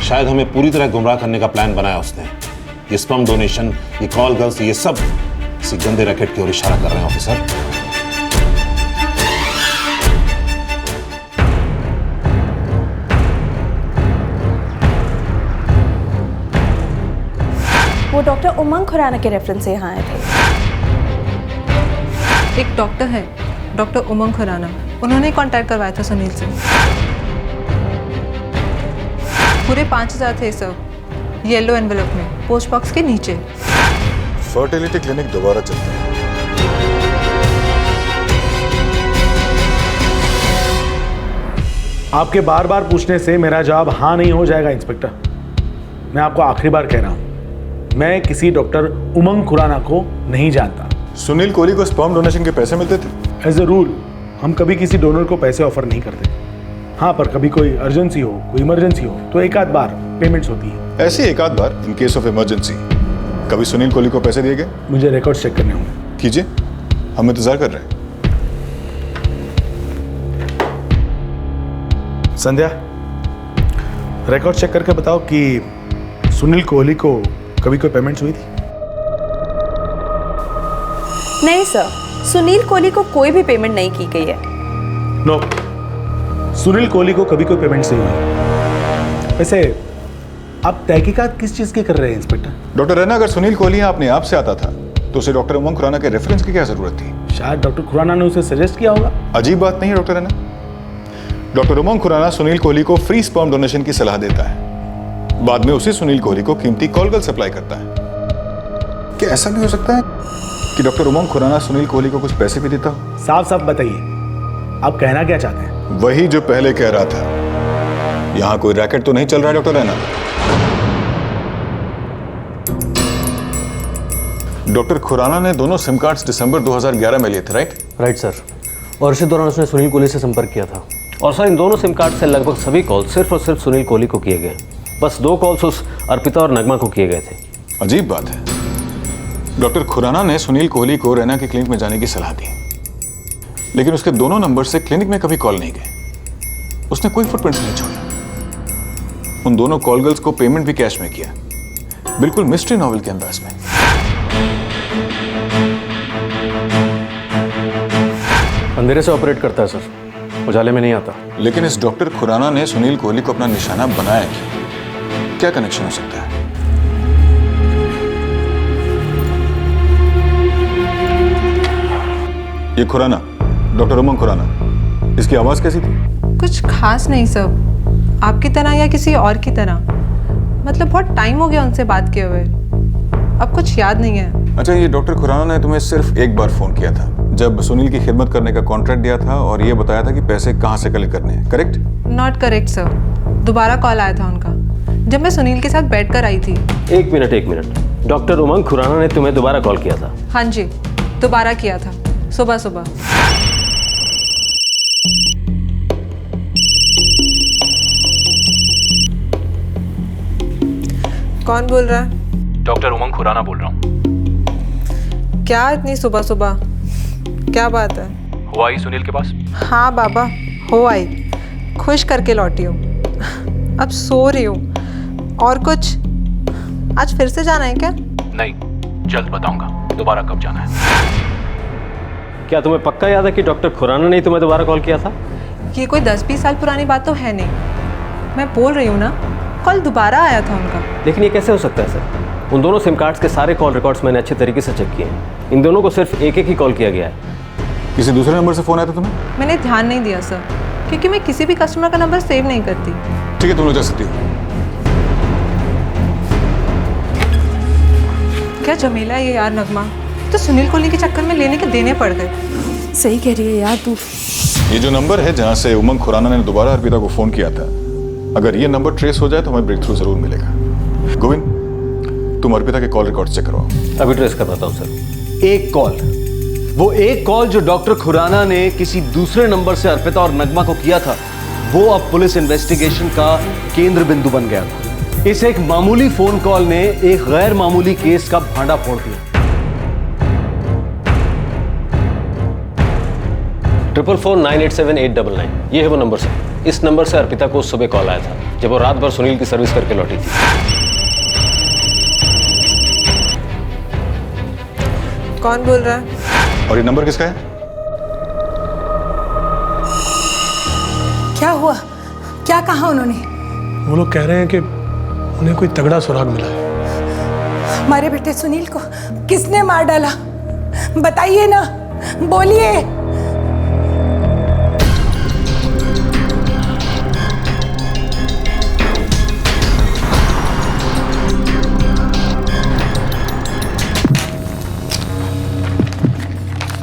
शायद हमें पूरी तरह गुमराह करने का प्लान बनाया उसने। ये स्पर्म डोनेशन, ये कॉल गर्ल्स, ये सब इसी गंदे रैकेट की ओर इशारा कर रहे हैं ऑफिसर। वो डॉक्टर उमंग खुराना के रेफरेंस से यहाँ आए थे। एक डॉक्टर है डॉक्टर उमंग खुराना, उन्होंने कांटेक्ट करवाया था सुनील से। पूरे 5,000 थे सर, येलो एनवेलप में, पोस्ट बॉक्स के नीचे। फर्टिलिटी क्लिनिक दोबारा चलते हैं। आपके बार बार पूछने से मेरा जवाब हाँ नहीं हो जाएगा इंस्पेक्टर। मैं आपको आखिरी बार कह रहा हूँ, मैं किसी डॉक्टर उमंग खुराना को नहीं जानता। सुनील कोहली को स्पर्म डोनेशन के पैसे मिलते थे? एज ए रूल हम कभी किसी डोनर को पैसे ऑफर नहीं करते। हाँ, पर कभी कोई अर्जेंसी हो, कोई इमरजेंसी हो तो एक आध बार पेमेंट्स होती है। ऐसे एक आध बार इन केस ऑफ इमरजेंसी। कभी सुनील कोहली को पैसे दिए गए? मुझे रिकॉर्ड्स चेक करने होंगे। कीजिए, हम इंतजार कर रहे हैं। संध्या, रिकॉर्ड चेक करके बताओ कि सुनील कोहली को कभी कोई पेमेंट्स हुई थी? नहीं सर, सुनील कोहली को कोई भी पेमेंट नहीं की गई है। नो, सुनील कोहली को कभी कोई पेमेंट्स नहीं हुई। वैसे आप तहकीकात किस चीज की कर रहे हैं इंस्पेक्टर? डॉक्टर रैना, अगर सुनील कोहली अपने आप से आता था तो उसे डॉक्टर उमंग खुराना के रेफरेंस की क्या जरूरत थी? शायद डॉक्टर खुराना ने उसे सजेस्ट किया होगा। अजीब बात नहीं है डॉक्टर रैना, डॉक्टर उमंग खुराना सुनील कोहली को फ्री स्पर्म डोनेशन की सलाह देता है, बाद में उसी सुनील कोहली को कीमती कॉल गर्ल सप्लाई करता है। क्या ऐसा भी हो सकता है कि डॉक्टर उमंग खुराना सुनील कोहली को कुछ पैसे भी देता हो? साफ साफ बताइए, आप कहना क्या चाहते हैं? वही जो पहले कह रहा था, यहां कोई रैकेट तो नहीं चल रहा है डॉक्टर रैना? डॉक्टर खुराना ने दोनों सिम कार्ड्स दिसंबर 2011 में लिए थे, राइट? राइट सर, और इसी दौरान उसने सुनील कोहली से संपर्क किया था। और सर, इन दोनों सिम कार्ड से लगभग सभी कॉल सिर्फ और सिर्फ सुनील कोहली को किए गए। बस 2 कॉल्स उस अर्पिता और नगमा को किए गए थे। अजीब बात है, डॉक्टर खुराना ने सुनील कोहली को रैना के क्लिनिक में जाने की सलाह दी, लेकिन उसके दोनों नंबर से क्लिनिक में कभी कॉल नहीं गए। उसने कोई फुटप्रिंट्स नहीं छोड़ा। उन दोनों कॉल गर्ल्स को पेमेंट भी कैश में किया, बिल्कुल मिस्ट्री नॉवल के अंदाज में। अंधेरे से ऑपरेट करता है सर, उजाले में नहीं आता। लेकिन इस डॉक्टर खुराना ने सुनील कोहली को अपना निशाना बनाया क्यों? क्या कनेक्शन हो सकता है? ये खुराना, डॉक्टर उमंग खुराना, इसकी आवाज कैसी थी? कुछ खास नहीं सर, आपकी तरह या किसी और की तरह। मतलब बहुत टाइम हो गया उनसे बात किए हुए। अब कुछ याद नहीं है। अच्छा, ये डॉक्टर खुराना ने तुम्हें सिर्फ एक बार फोन किया था, जब सुनील की खिदमत करने का कॉन्ट्रैक्ट दिया था और ये बताया था कि पैसे कहाँ से कलेक्ट करने हैं, करेक्ट? नॉट करेक्ट सर, दोबारा कॉल आया था उनका जब मैं सुनील के साथ बैठकर आई थी। एक मिनट, डॉक्टर उमंग खुराना ने तुम्हें दोबारा कॉल किया था? हाँ जी, दोबारा किया था सुबह सुबह। कौन बोल रहा है? डॉक्टर उमंग खुराना बोल रहा हूँ। क्या इतनी सुबह सुबह, क्या बात है? हो आई सुनील के पास? हाँ बाबा, हो आई, खुश करके लौटी हूँ। अब सो रही हूँ। और कुछ? आज फिर से जाना है क्या? नहीं, जल्द बताऊंगा दोबारा कब जाना है। क्या तुम्हें पक्का याद है कि डॉक्टर खुराना ने तुम्हें दोबारा कॉल किया था? ये कोई 10-20 साल पुरानी बात तो है नहीं। मैं बोल रही हूँ ना, कॉल दोबारा आया था उनका। लेकिन ये कैसे हो सकता है सर? उन दोनों सिम कार्ड्स के सारे कॉल रिकॉर्ड्स मैंने अच्छे तरीके से चेक किए हैं। इन दोनों को सिर्फ एक ही कॉल किया गया है। किसी दूसरे नंबर से फोन आया था तुम्हें? मैंने ध्यान नहीं दिया सर, क्योंकि मैं किसी भी कस्टमर का नंबर सेव नहीं करती। ठीक है, तुम लोग जा सकती हो। क्या झमेला है ये यार नगमा, तो सुनील कोहली के चक्कर में लेने के देने पड़ गए। सही कह रही है यार तू। ये जो नंबर है जहाँ से उमंग खुराना ने दोबारा अर्पिता को फोन किया था, अगर ये नंबर ट्रेस हो जाए तो हमें ब्रेक थ्रू जरूर मिलेगा। गोविंद, तुम अर्पिता के कॉल रिकॉर्ड चेक करवाओ। अभी ट्रेस करवाता हूँ सर। एक कॉल, वो एक कॉल जो डॉक्टर खुराना ने किसी दूसरे नंबर से अर्पिता और नगमा को किया था, वो अब पुलिस इन्वेस्टिगेशन का केंद्र बिंदु बन गया था। इस एक मामूली फोन कॉल ने एक गैर मामूली केस का भांडा फोड़ दिया। 444-987-899 ये है वो नंबर सर। इस नंबर से अर्पिता को सुबह कॉल आया था जब वो रात भर सुनील की सर्विस करके लौटी थी। कौन बोल रहा है? और ये नंबर किसका है? क्या हुआ? क्या कहा उन्होंने? वो लोग कह रहे हैं कि उन्हें कोई तगड़ा सुराग मिला है। हमारे बेटे सुनील को किसने मार डाला? बताइए ना, बोलिए।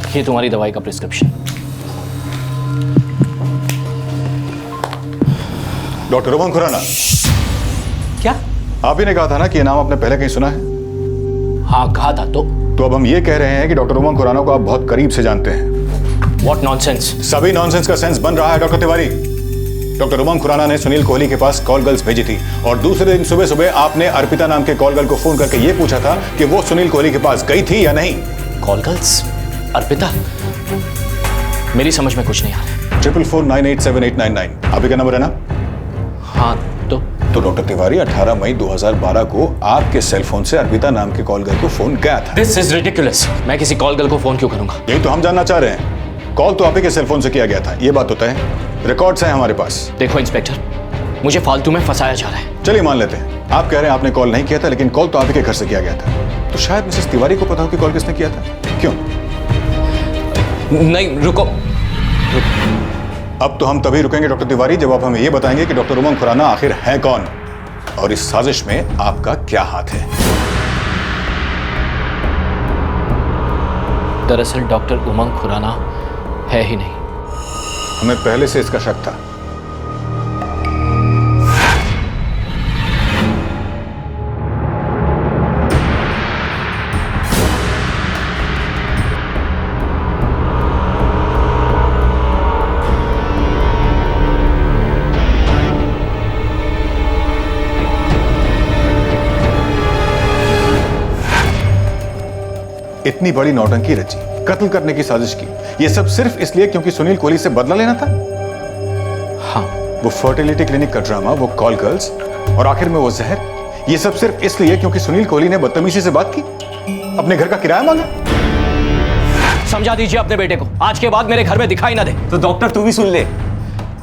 ये तुम्हारी दवाई का प्रिस्क्रिप्शन। डॉक्टर उमंग खुराना। क्या? आप ही ने कहा था ना कि ये नाम आपने पहले कहीं सुना है? हाँ कहा था। तो अब हम ये कह रहे हैं कि डॉक्टर उमंग खुराना को आप बहुत करीब से जानते हैं। What nonsense? सभी नॉनसेंस का सेंस बन रहा है डॉक्टर तिवारी। डॉक्टर उमंग खुराना ने सुनील कोहली के पास कॉल गर्ल्स भेजी थी और दूसरे दिन सुबह सुबह आपने अर्पिता नाम के कॉल गर्ल को फोन करके ये पूछा था कि वो सुनील कोहली के पास गई थी या नहीं। Call girls? अर्पिता? मेरी समझ में कुछ नहीं आ रहा। 444-987-899 आप ही का नंबर है ना? हाँ। तो डॉक्टर तिवारी 18 मई 2012 को आपके सेल फोन से अर्पिता नाम के कॉल गर्ल को फोन गया था। This is ridiculous. मैं किसी कॉल गर्ल को फोन क्यों करूंगा? यही तो हम जानना चाह रहे हैं। कॉल तो आप ही के सेल फोन से किया गया था, ये बात होता है। रिकॉर्ड्स हैं हमारे पास। देखो इंस्पेक्टर, मुझे फालतू में फंसाया जा रहा है। चलिए मान लेते हैं, आप कह रहे हैं आपने कॉल नहीं किया था, लेकिन कॉल तो आप ही के घर से किया गया था। तो शायद मिसेस तिवारी को पता हो कि कॉल किसने किया था। क्यों? नहीं, रुको। अब तो हम तभी रुकेंगे डॉक्टर तिवारी जब आप हमें यह बताएंगे कि डॉक्टर उमंग खुराना आखिर है कौन और इस साजिश में आपका क्या हाथ है। दरअसल डॉक्टर उमंग खुराना है ही नहीं। हमें पहले से इसका शक था। इतनी बड़ी नौटंकी रची, कत्ल करने की साजिश की, ये सब सिर्फ इसलिए क्योंकि सुनील कोहली से बदला लेना था। हाँ, वो फर्टिलिटी क्लिनिक का ड्रामा, वो कॉल गर्ल्स और आखिर में वो जहर, ये सब सिर्फ इसलिए क्योंकि सुनील कोहली ने बदतमीजी से बात की, अपने घर का किराया मांगा। समझा दीजिए अपने बेटे को, आज के बाद मेरे घर में दिखाई ना दे। तो डॉक्टर तू भी सुन ले,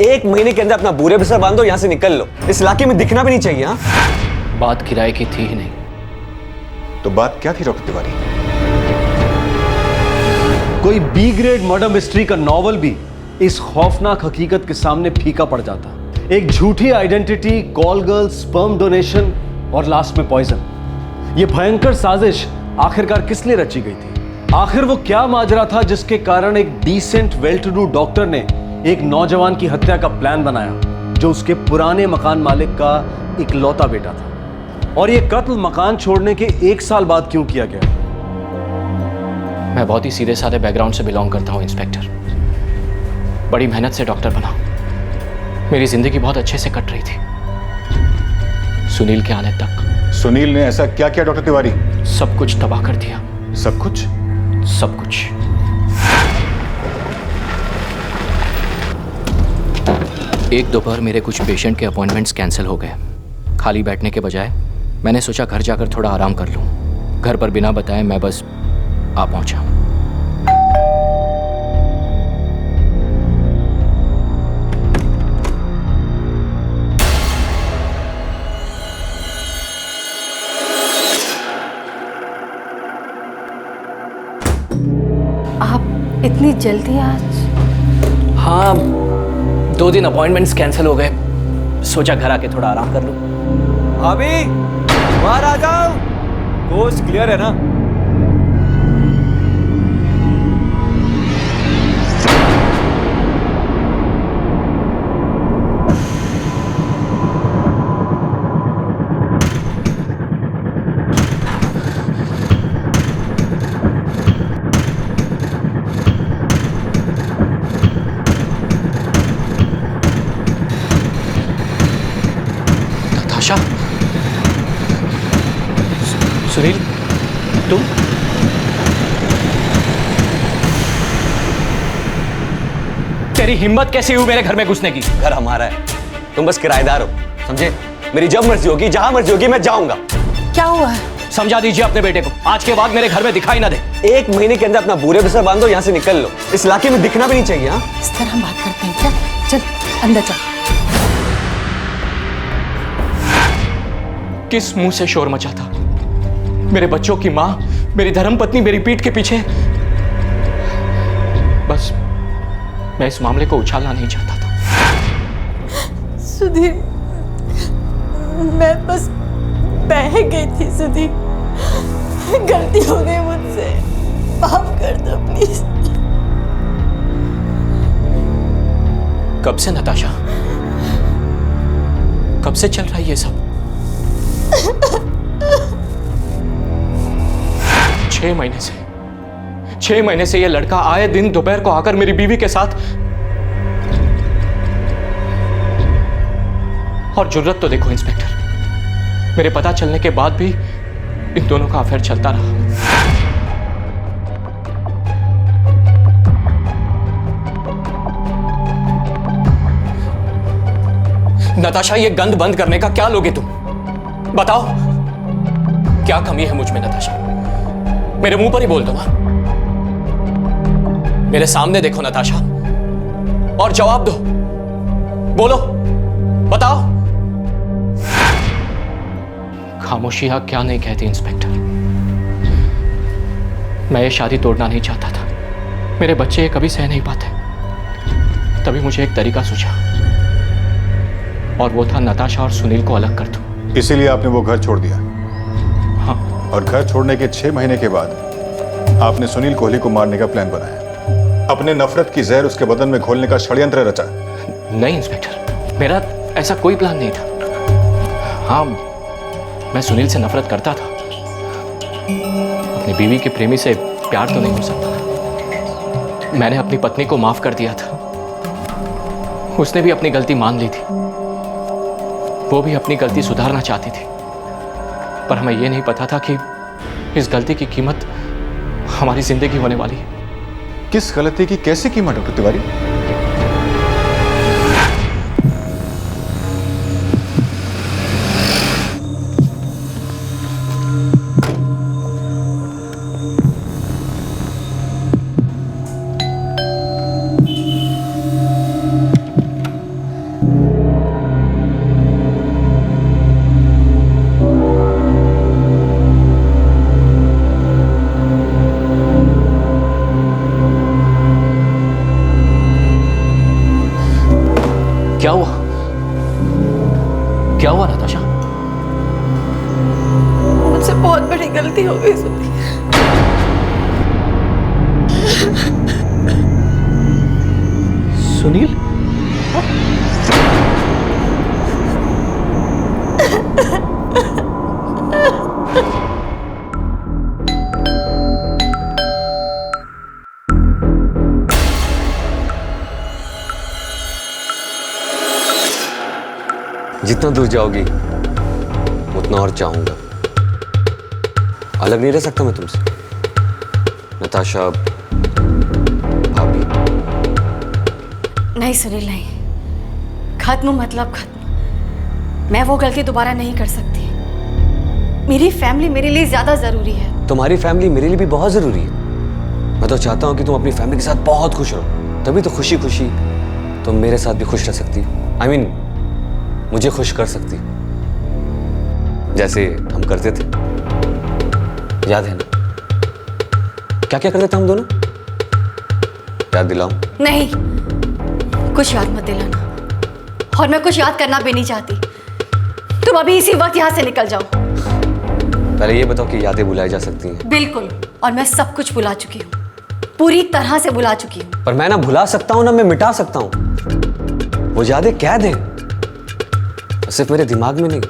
1 महीने के अंदर अपना बुरे बिस्तर बांधो, यहां से निकल लो। इस इलाके में दिखना भी नहीं चाहिए। हाँ, बात किराए की थी ही नहीं। तो बात क्या थी डॉक्टर तिवारी? कोई बी ग्रेड मर्डर मिस्ट्री का नॉवल भी इस खौफनाक हकीकत के सामने फीका पड़ जाता। एक झूठी identity, call girl, sperm donation और लास्ट में पॉइजन। ये भयंकर साजिश आखिरकार किस लिए रची गई थी? आखिर वो क्या माजरा था जिसके कारण एक decent well to do doctor ने एक नौजवान की हत्या का प्लान बनाया, जो उसके पुराने मकान मालिक का इकलौता बेटा था? और ये कत्ल मकान छोड़ने के 1 साल बाद क्यों किया गया? मैं बहुत ही सीधे साधे बैकग्राउंड से बिलोंग करता हूं इंस्पेक्टर। बड़ी मेहनत से डॉक्टर बना। मेरी जिंदगी बहुत अच्छे से कट रही थी, सुनील के आने तक। सुनील ने ऐसा क्या किया डॉक्टर तिवारी? सब कुछ तबाह कर दिया। सब कुछ? सब कुछ। एक दोपहर मेरे कुछ पेशेंट के अपॉइंटमेंट्स कैंसिल हो गए। खाली बैठने के बजाय मैंने सोचा घर जाकर थोड़ा आराम कर लूं। घर पर बिना बताए मैं बस आ पहुंचा। आप इतनी जल्दी आज? हाँ, 2 दिन अपॉइंटमेंट्स कैंसिल हो गए, सोचा घर आके थोड़ा आराम कर लूं। अभी बाहर आ जाओ। कोस्ट क्लियर है ना? नताशा, सुनील, तुम? तेरी हिम्मत कैसी हुई मेरे घर में घुसने की? घर हमारा है, तुम बस किराएदार हो, समझे? मेरी जब मर्जी होगी, जहां मर्जी होगी, मैं जाऊंगा। क्या हुआ है? समझा दीजिए अपने बेटे को, आज के बाद मेरे घर में दिखाई ना दे। 1 महीने के अंदर अपना बूरे बिस्तर बांधो, यहाँ से निकल लो। इस इलाके में दिखना भी नहीं चाहिए। हाँ, इस तरह हम बात करते हैं क्या? चल अंदर चल। किस मुंह से शोर मचा था? मेरे बच्चों की मां, मेरी धर्मपत्नी मेरी पीठ के पीछे। बस मैं इस मामले को उछालना नहीं चाहता था। सुधीर, मैं बस बह गई थी सुधीर, गलती हो गई मुझसे, माफ कर दो प्लीज। कब से नताशा? कब से चल रहा है ये सब? 6 महीने से। 6 महीने से ये लड़का आए दिन दोपहर को आकर मेरी बीवी के साथ। और जुर्रत तो देखो इंस्पेक्टर, मेरे पता चलने के बाद भी इन दोनों का अफेयर चलता रहा। नताशा, ये गंद बंद करने का क्या लोगे तुम? बताओ, क्या कमी है मुझ में नताशा? मेरे मुंह पर ही बोल दो ना। मेरे सामने देखो नताशा और जवाब दो। बोलो, बताओ। खामोशियां क्या नहीं कहती इंस्पेक्टर। मैं ये शादी तोड़ना नहीं चाहता था, मेरे बच्चे ये कभी सह नहीं पाते। तभी मुझे एक तरीका सूझा, और वो था नताशा और सुनील को अलग कर दूं। इसीलिए आपने वो घर छोड़ दिया? हाँ। और घर छोड़ने के 6 महीने के बाद आपने सुनील कोहली को मारने का प्लान बनाया, अपने नफरत की जहर उसके बदन में घोलने का षड्यंत्र रचा? नहीं इंस्पेक्टर, मेरा ऐसा कोई प्लान नहीं था। हाँ, मैं सुनील से नफरत करता था। अपनी बीवी के प्रेमी से प्यार तो नहीं हो सकता। मैंने अपनी पत्नी को माफ कर दिया था, उसने भी अपनी गलती मान ली थी। वो भी अपनी गलती सुधारना चाहती थी, पर हमें यह नहीं पता था कि इस गलती की कीमत हमारी जिंदगी होने वाली है। किस गलती की कैसी कीमत डॉक्टर तिवारी? क्या हुआ? क्या हुआ नताशा? मुझसे बहुत गलती हो गई सुनील। सुनील? जितना दूर जाओगी उतना और चाहूंगा। अलग नहीं रह सकता मैं तुमसे, नताशा भाभी। नहीं सुनील नहीं, खत्म मतलब खत्म। मैं वो गलती दोबारा नहीं कर सकती। मेरी फैमिली मेरे लिए ज्यादा जरूरी है। तुम्हारी फैमिली मेरे लिए भी बहुत जरूरी है। मैं तो चाहता हूँ कि तुम अपनी फैमिली के साथ बहुत खुश रहो, तभी तो खुशी खुशी तुम मेरे साथ भी खुश रह सकती हो। I mean, मुझे खुश कर सकती, जैसे हम करते थे। याद है ना क्या क्या करते थे हम दोनों? याद दिलाऊं? नहीं, कुछ याद मत दिलाना, और मैं कुछ याद करना भी नहीं चाहती। तुम अभी इसी वक्त यहाँ से निकल जाओ। पहले ये बताओ कि यादें भुलाई जा सकती हैं? बिल्कुल, और मैं सब कुछ भुला चुकी हूँ, पूरी तरह से भुला चुकी हूँ। पर मैं ना भुला सकता हूँ ना मैं मिटा सकता हूँ। वो यादें कैद हैं, सिर्फ मेरे दिमाग में नहीं,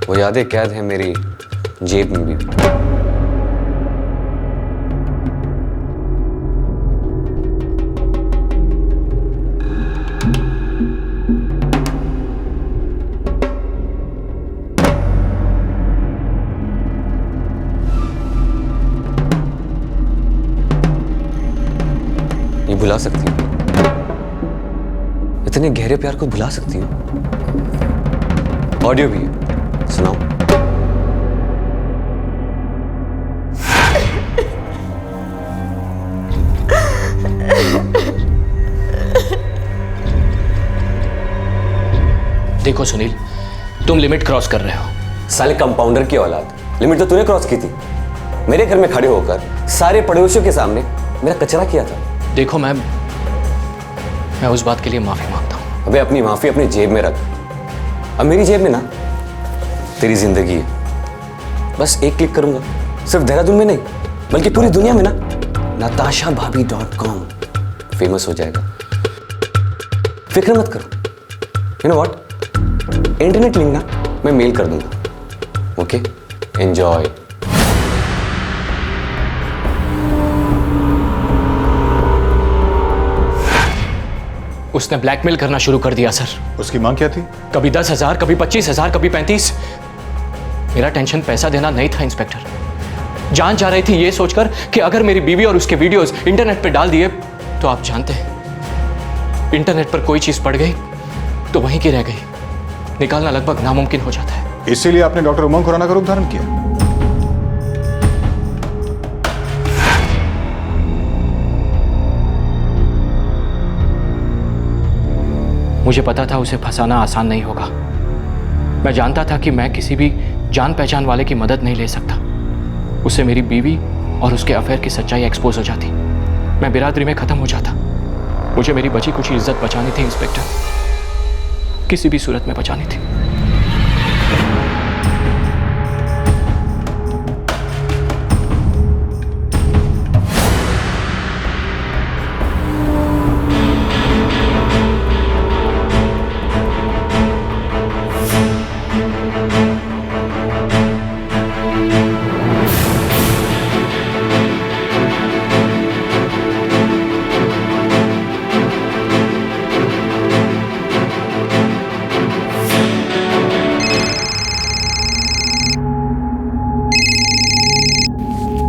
वो यादें कैद हैं मेरी जेब में भी। ये भुला सकती हूँ, इतने गहरे प्यार को भुला सकती हूँ। ऑडियो भी है, सुनाओ। देखो सुनील, तुम लिमिट क्रॉस कर रहे हो। साले कंपाउंडर की औलाद, लिमिट तो तूने क्रॉस की थी। मेरे घर में खड़े होकर सारे पड़ोसियों के सामने मेरा कचरा किया था। देखो मैं उस बात के लिए माफी मांगता हूँ। अबे अपनी माफी अपनी जेब में रख। अब मेरी जेब में ना तेरी जिंदगी है। बस एक क्लिक करूंगा, सिर्फ देहरादून में नहीं बल्कि पूरी दुनिया में ना natashabhabi.com फेमस हो जाएगा। फिक्र मत करो। You know what, internet link ना मैं मेल कर दूंगा। Okay, enjoy. उसने ब्लैकमेल करना शुरू कर दिया सर। उसकी मांग क्या थी? कभी 10,000, कभी 25,000, कभी 35। मेरा टेंशन पैसा देना नहीं था इंस्पेक्टर। जान जा रही थी ये सोचकर कि अगर मेरी बीवी और उसके वीडियोस इंटरनेट पर डाल दिए तो आप जानते हैं इंटरनेट पर कोई चीज पड़ गई तो वहीं की रह गई, निकालना लगभग नामुमकिन हो जाता है। इसीलिए आपने डॉक्टर उमंग खुराना का रूप धारण किया। मुझे पता था उसे फंसाना आसान नहीं होगा। मैं जानता था कि मैं किसी भी जान पहचान वाले की मदद नहीं ले सकता। उससे मेरी बीवी और उसके अफेयर की सच्चाई एक्सपोज हो जाती, मैं बिरादरी में खत्म हो जाता। मुझे मेरी बची कुछ इज्जत बचानी थी इंस्पेक्टर, किसी भी सूरत में बचानी थी।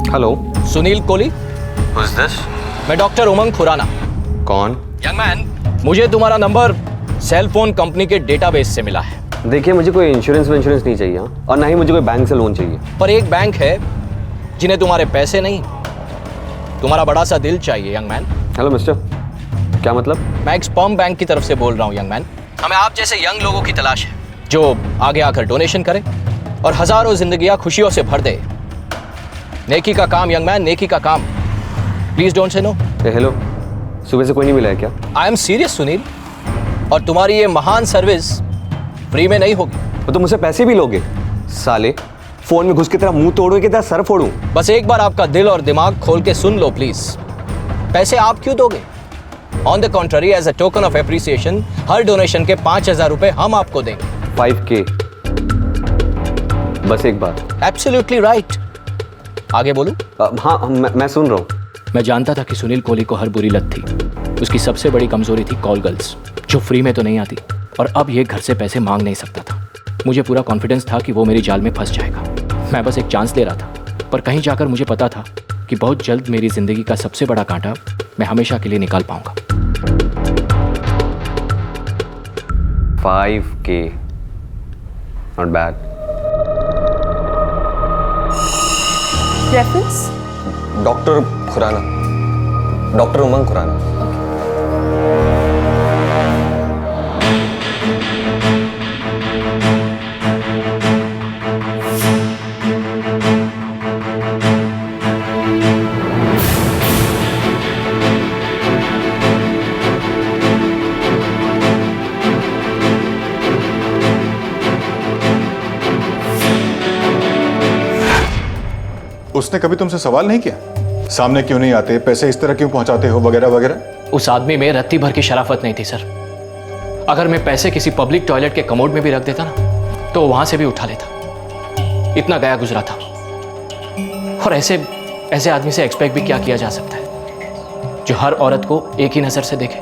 Hello, Sunil Kohli. Who's this? मैं डॉक्टर उमंग खुराना। कौन? यंग मैन, मुझे तुम्हारा नंबर सेल फोन कंपनी के डेटाबेस से मिला है। देखिए मुझे कोई इंश्योरेंस नहीं चाहिए और ना ही मुझे कोई बैंक से लोन चाहिए। पर एक बैंक है जिन्हें तुम्हारे पैसे नहीं, तुम्हारा बड़ा सा दिल चाहिए यंग मैन। हेलो मिस्टर, क्या मतलब? मैं एक स्पर्म बैंक की तरफ से बोल रहा हूँ यंग मैन। हमें आप जैसे यंग लोगों की तलाश है जो आगे आकर डोनेशन करे और हजारों जिंदगियां खुशियों से भर दे। नेकी का काम यंग मैन, नेकी का काम। Please don't say no. Hello, सुबह से कोई नहीं मिला है क्या? आई एम सीरियस सुनील, और तुम्हारी ये महान सर्विस फ्री में नहीं होगी। तो तुम मुझसे पैसे भी लोगे साले? फोन में घुस के तेरा मुंह तोड़ू कि तेरा सर फोड़ू? बस एक बार आपका दिल और दिमाग खोल के सुन लो प्लीज। पैसे आप क्यों दोगे? On the contrary, as a token of appreciation हर डोनेशन के 5,000 रुपए हम आपको देंगे। 5K बस एक बार। Absolutely right. आगे बोलूं? हाँ मैं सुन रहा हूँ। मैं जानता था कि सुनील कोहली को हर बुरी लत थी। उसकी सबसे बड़ी कमजोरी थी कॉल गर्ल्स, जो फ्री में तो नहीं आती, और अब ये घर से पैसे मांग नहीं सकता था। मुझे पूरा कॉन्फिडेंस था कि वो मेरी जाल में फंस जाएगा। मैं बस एक चांस ले रहा था, पर कहीं जाकर मुझे पता था कि बहुत जल्द मेरी जिंदगी का सबसे बड़ा कांटा मैं हमेशा के लिए निकाल पाऊंगा। 5K not bad. Reference? Doctor Khurana, doctor Umang Khurana. उसने कभी तुमसे सवाल नहीं किया? सामने क्यों नहीं आते, पैसे इस तरह क्यों पहुंचाते हो, वगैरह वगैरह? उस आदमी में रत्ती भर की शराफत नहीं थी सर। अगर मैं पैसे किसी पब्लिक टॉयलेट के कमोड में भी रख देता ना, तो वहां से भी उठा लेता। इतना गया गुजरा था। और ऐसे आदमी से एक्सपेक्ट भी क्या किया जा सकता है, जो हर औरत को एक ही नजर से देखे।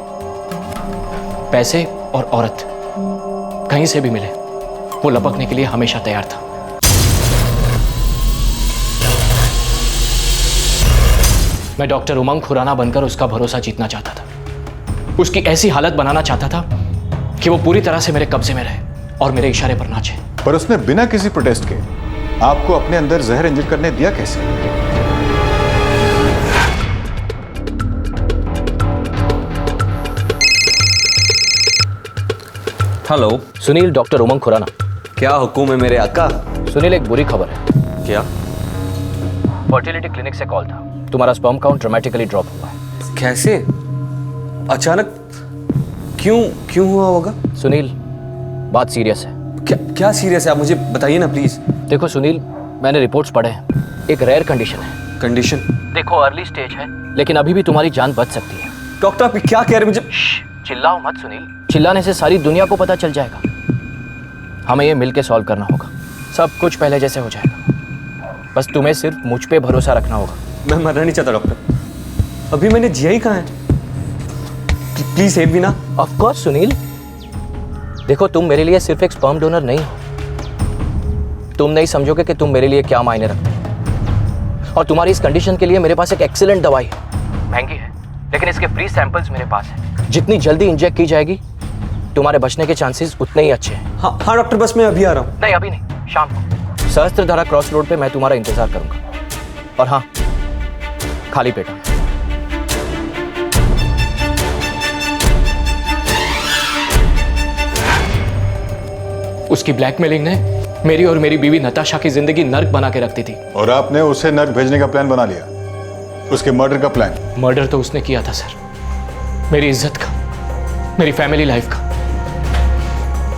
पैसे और औरत कहीं से भी मिले, वो लपकने के लिए हमेशा तैयार था। मैं डॉक्टर उमंग खुराना बनकर उसका भरोसा जीतना चाहता था। उसकी ऐसी हालत बनाना चाहता था कि वो पूरी तरह से मेरे कब्जे में रहे और मेरे इशारे पर नाचे। पर उसने बिना किसी प्रोटेस्ट के आपको अपने अंदर जहर इंजेक्ट करने दिया कैसे? Hello Sunil, doctor Umang Khurana. क्या हुक्म है मेरे आका? सुनील, एक बुरी खबर है। क्या? फर्टिलिटी क्लिनिक से कॉल था। तुम्हारा स्पर्म काउंट ड्रामेटिकली ड्रॉप हुआ है। कैसे? अचानक? क्यों हुआ होगा? सुनील, बात सीरियस है। क्या सीरियस है? आप मुझे बताइए ना प्लीज। देखो सुनील, मैंने रिपोर्ट्स पढ़े हैं। एक रेयर कंडीशन है। कंडीशन? देखो अर्ली स्टेज है, लेकिन अभी भी तुम्हारी जान बच सकती है। डॉक्टर आप क्या कह रहे हैं? मुझे चिल्लाओ मत सुनील। चिल्लाने से सारी दुनिया को पता चल जाएगा। हमें ये मिलके सॉल्व करना होगा। सब कुछ पहले जैसे हो जाएगा। बस तुम्हें सिर्फ मुझ पे भरोसा रखना होगा। मैं मरना नहीं चाहता डॉक्टर। अभी मैंने जिया ही कहाँ है। प्लीज हेल्प मी ना। Of course Sunil. देखो, तुम मेरे लिए सिर्फ एक स्पर्म डोनर नहीं हो। तुम नहीं समझोगे कि तुम मेरे लिए क्या मायने रखते हो। और तुम्हारी इस कंडीशन के लिए मेरे पास एक एक्सीलेंट दवाई है। महंगी है, लेकिन इसके फ्री सैंपल्स मेरे पास है। जितनी जल्दी इंजेक्ट की जाएगी, तुम्हारे बचने के चांसेस उतने ही अच्छे हैं। हाँ डॉक्टर, बस मैं अभी आ रहा हूँ। नहीं, अभी नहीं, शाम को सहस्त्रधारा क्रॉस रोड पे मैं तुम्हारा इंतजार करूंगा। और हाँ, खाली पेट। उसकी ब्लैकमेलिंग ने मेरी और मेरी बीवी नताशा की जिंदगी नर्क बना के रखती थी। और आपने उसे नर्क भेजने का प्लान बना लिया, उसके मर्डर का प्लान। मर्डर तो उसने किया था सर, मेरी इज्जत का, मेरी फैमिली लाइफ का।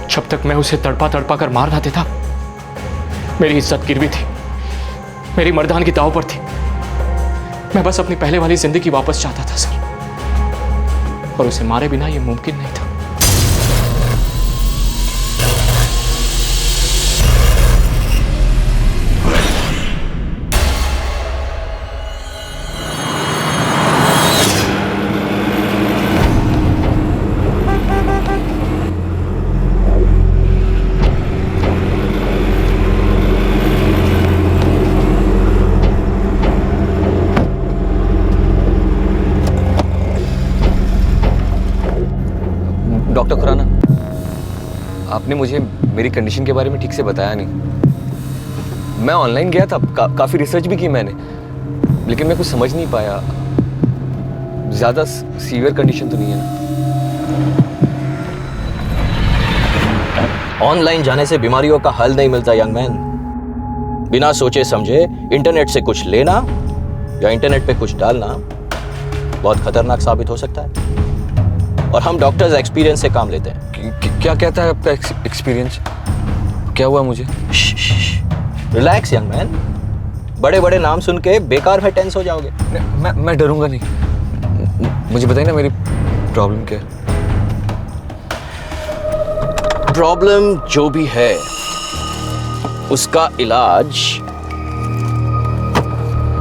जब तक मैं उसे तड़पा तड़पा कर मार ना देता, मेरी इज्जत गिरवी थी, मेरी मर्दान की दांव पर थी। मैं बस अपनी पहले वाली जिंदगी वापस चाहता था सर, और उसे मारे बिना यह मुमकिन नहीं था। डॉक्टर खुराना, आपने मुझे मेरी कंडीशन के बारे में ठीक से बताया नहीं। मैं ऑनलाइन गया था, काफी रिसर्च भी की मैंने, लेकिन मैं कुछ समझ नहीं पाया। ज्यादा सीवियर कंडीशन तो नहीं है ना? ऑनलाइन जाने से बीमारियों का हल नहीं मिलता यंग मैन। बिना सोचे समझे इंटरनेट से कुछ लेना या इंटरनेट पे कुछ डालना बहुत खतरनाक साबित हो सकता है। और हम डॉक्टर्स एक्सपीरियंस से काम लेते हैं। क्या कहता है आपका एक्सपीरियंस? क्या हुआ मुझे? रिलैक्स यंग मैन, बड़े बड़े नाम सुन के बेकार में टेंस हो जाओगे। मैं डरूंगा नहीं। मुझे बताइए ना मेरी प्रॉब्लम क्या है। प्रॉब्लम जो भी है उसका इलाज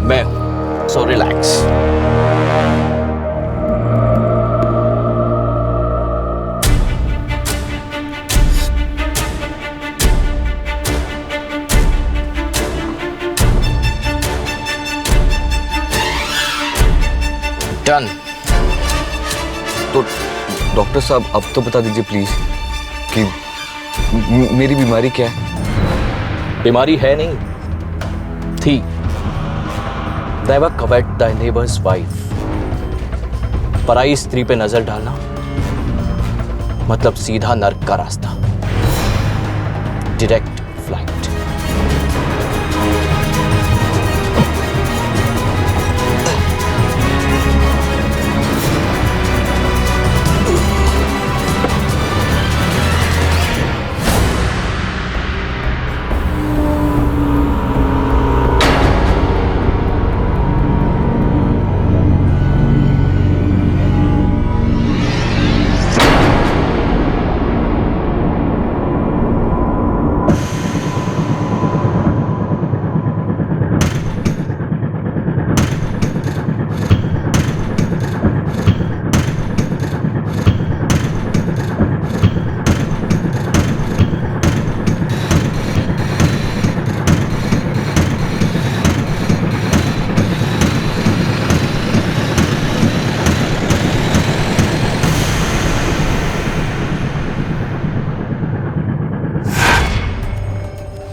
मैं हूं, सो रिलैक्स। डन। तो डॉक्टर साहब अब तो बता दीजिए प्लीज कि मेरी बीमारी क्या है। बीमारी है नहीं थी। Never covet the neighbour's wife. पराई स्त्री पे नजर डालना मतलब सीधा नर्क का रास्ता, डायरेक्ट फ्लाइट।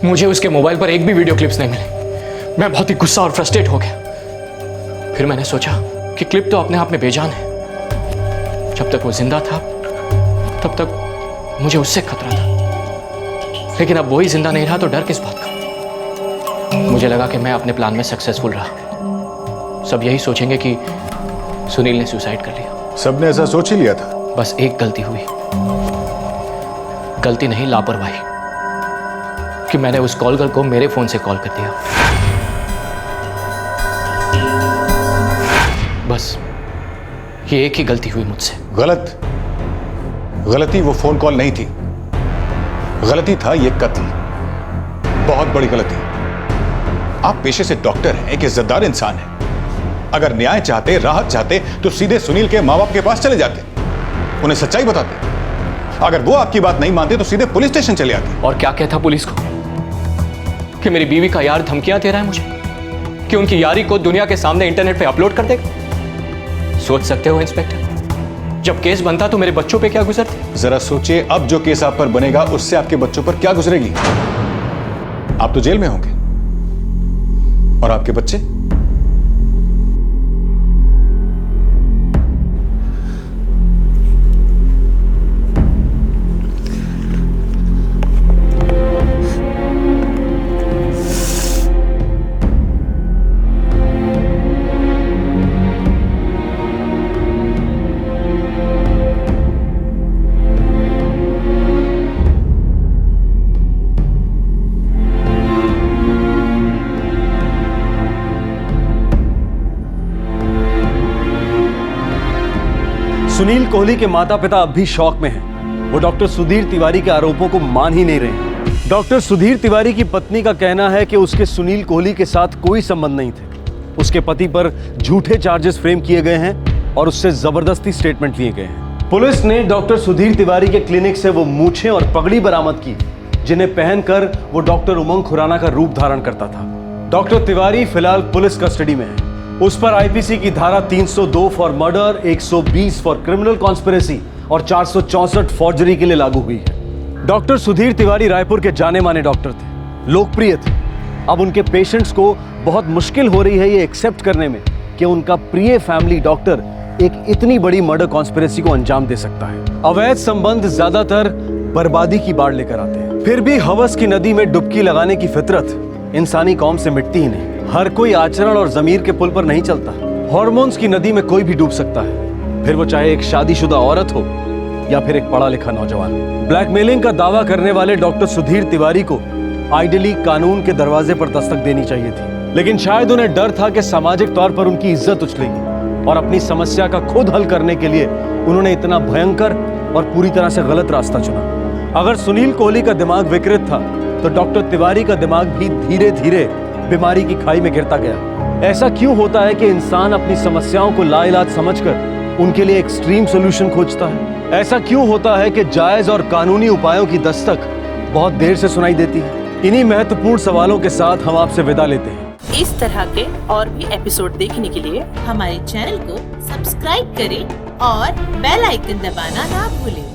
मुझे उसके मोबाइल पर एक भी वीडियो क्लिप्स नहीं मिले। मैं बहुत ही गुस्सा और फ्रस्ट्रेट हो गया। फिर मैंने सोचा कि क्लिप तो अपने आप में बेजान है। जब तक वो जिंदा था तब तक मुझे उससे खतरा था, लेकिन अब वही जिंदा नहीं रहा तो डर किस बात का। मुझे लगा कि मैं अपने प्लान में सक्सेसफुल रहा। सब यही सोचेंगे कि सुनील ने सुसाइड कर लिया। सबने ऐसा सोच ही लिया था। बस एक गलती हुई, गलती नहीं लापरवाही, कि मैंने उस कॉल गर्ल को मेरे फोन से कॉल कर दिया। बस ये एक ही गलती हुई मुझसे। गलती वो फोन कॉल नहीं थी, गलती था ये कत्ल। बहुत बड़ी गलती। आप पेशे से डॉक्टर हैं, एक इज्जतदार इंसान हैं। अगर न्याय चाहते, राहत चाहते तो सीधे सुनील के माँ बाप के पास चले जाते, उन्हें सच्चाई बताते। अगर वो आपकी बात नहीं मानते तो सीधे पुलिस स्टेशन चले आते। और क्या कहता पुलिस को कि मेरी बीवी का यार धमकियां दे रहा है मुझे कि उनकी यारी को दुनिया के सामने इंटरनेट पे अपलोड कर देगा। सोच सकते हो इंस्पेक्टर, जब केस बनता तो मेरे बच्चों पे क्या गुजरती। जरा सोचिए, अब जो केस आप पर बनेगा उससे आपके बच्चों पर क्या गुजरेगी। आप तो जेल में होंगे और आपके बच्चे। सुनील कोहली के माता पिता अब भी शॉक में हैं। वो डॉक्टर सुधीर तिवारी के आरोपों को मान ही नहीं रहे हैं। डॉक्टर सुधीर तिवारी की पत्नी का कहना है कि उसके सुनील कोहली के साथ कोई संबंध नहीं थे। उसके पति पर झूठे चार्जेस फ्रेम किए गए हैं और उससे जबरदस्ती स्टेटमेंट लिए गए हैं। पुलिस ने डॉक्टर सुधीर तिवारी के क्लिनिक से वो मूछें और पगड़ी बरामद की जिन्हें पहनकर वो डॉक्टर उमंग खुराना का रूप धारण करता था। डॉक्टर तिवारी फिलहाल पुलिस कस्टडी में है। उस पर आईपीसी की धारा 302 for murder, 120 for criminal conspiracy और 464 फॉर्जरी के लिए लागू हुई है। डॉक्टर सुधीर तिवारी रायपुर के जाने माने डॉक्टर थे, लोकप्रिय थे। अब उनके पेशेंट्स को बहुत मुश्किल हो रही है ये एक्सेप्ट करने में कि उनका प्रिय फैमिली डॉक्टर एक इतनी बड़ी मर्डर कॉन्स्पिरेसी को अंजाम दे सकता है। अवैध संबंध ज्यादातर बर्बादी की बाढ़ लेकर आते हैं। फिर भी हवस की नदी में डुबकी लगाने की फितरत इंसानी कौम से मिटती ही नहीं। हर कोई आचरण और जमीर के पुल पर नहीं चलता। हॉर्मोन्स की नदी में कोई भी डूब सकता है, फिर वो चाहे एक शादीशुदा औरत हो या फिर एक पढ़ा लिखा नौजवान। ब्लैकमेलिंग का दावा करने वाले डॉक्टर सुधीर तिवारी को आइडियली कानून के दरवाजे पर दस्तक देनी चाहिए थी, लेकिन शायद उन्हें डर था कि सामाजिक तौर पर उनकी इज्जत उछलेगी और अपनी समस्या का खुद हल करने के लिए उन्होंने इतना भयंकर और पूरी तरह से गलत रास्ता चुना। अगर सुनील कोहली का दिमाग विकृत था तो डॉक्टर तिवारी का दिमाग भी धीरे धीरे बीमारी की खाई में गिरता गया। ऐसा क्यों होता है कि इंसान अपनी समस्याओं को लाइलाज समझकर उनके लिए एक्सट्रीम सॉल्यूशन खोजता है? ऐसा क्यों होता है कि जायज और कानूनी उपायों की दस्तक बहुत देर से सुनाई देती है? इन्हीं महत्वपूर्ण सवालों के साथ हम आपसे विदा लेते हैं। इस तरह के और भी एपिसोड देखने के लिए हमारे चैनल को सब्सक्राइब करें और बेल आइकन दबाना ना भूलें।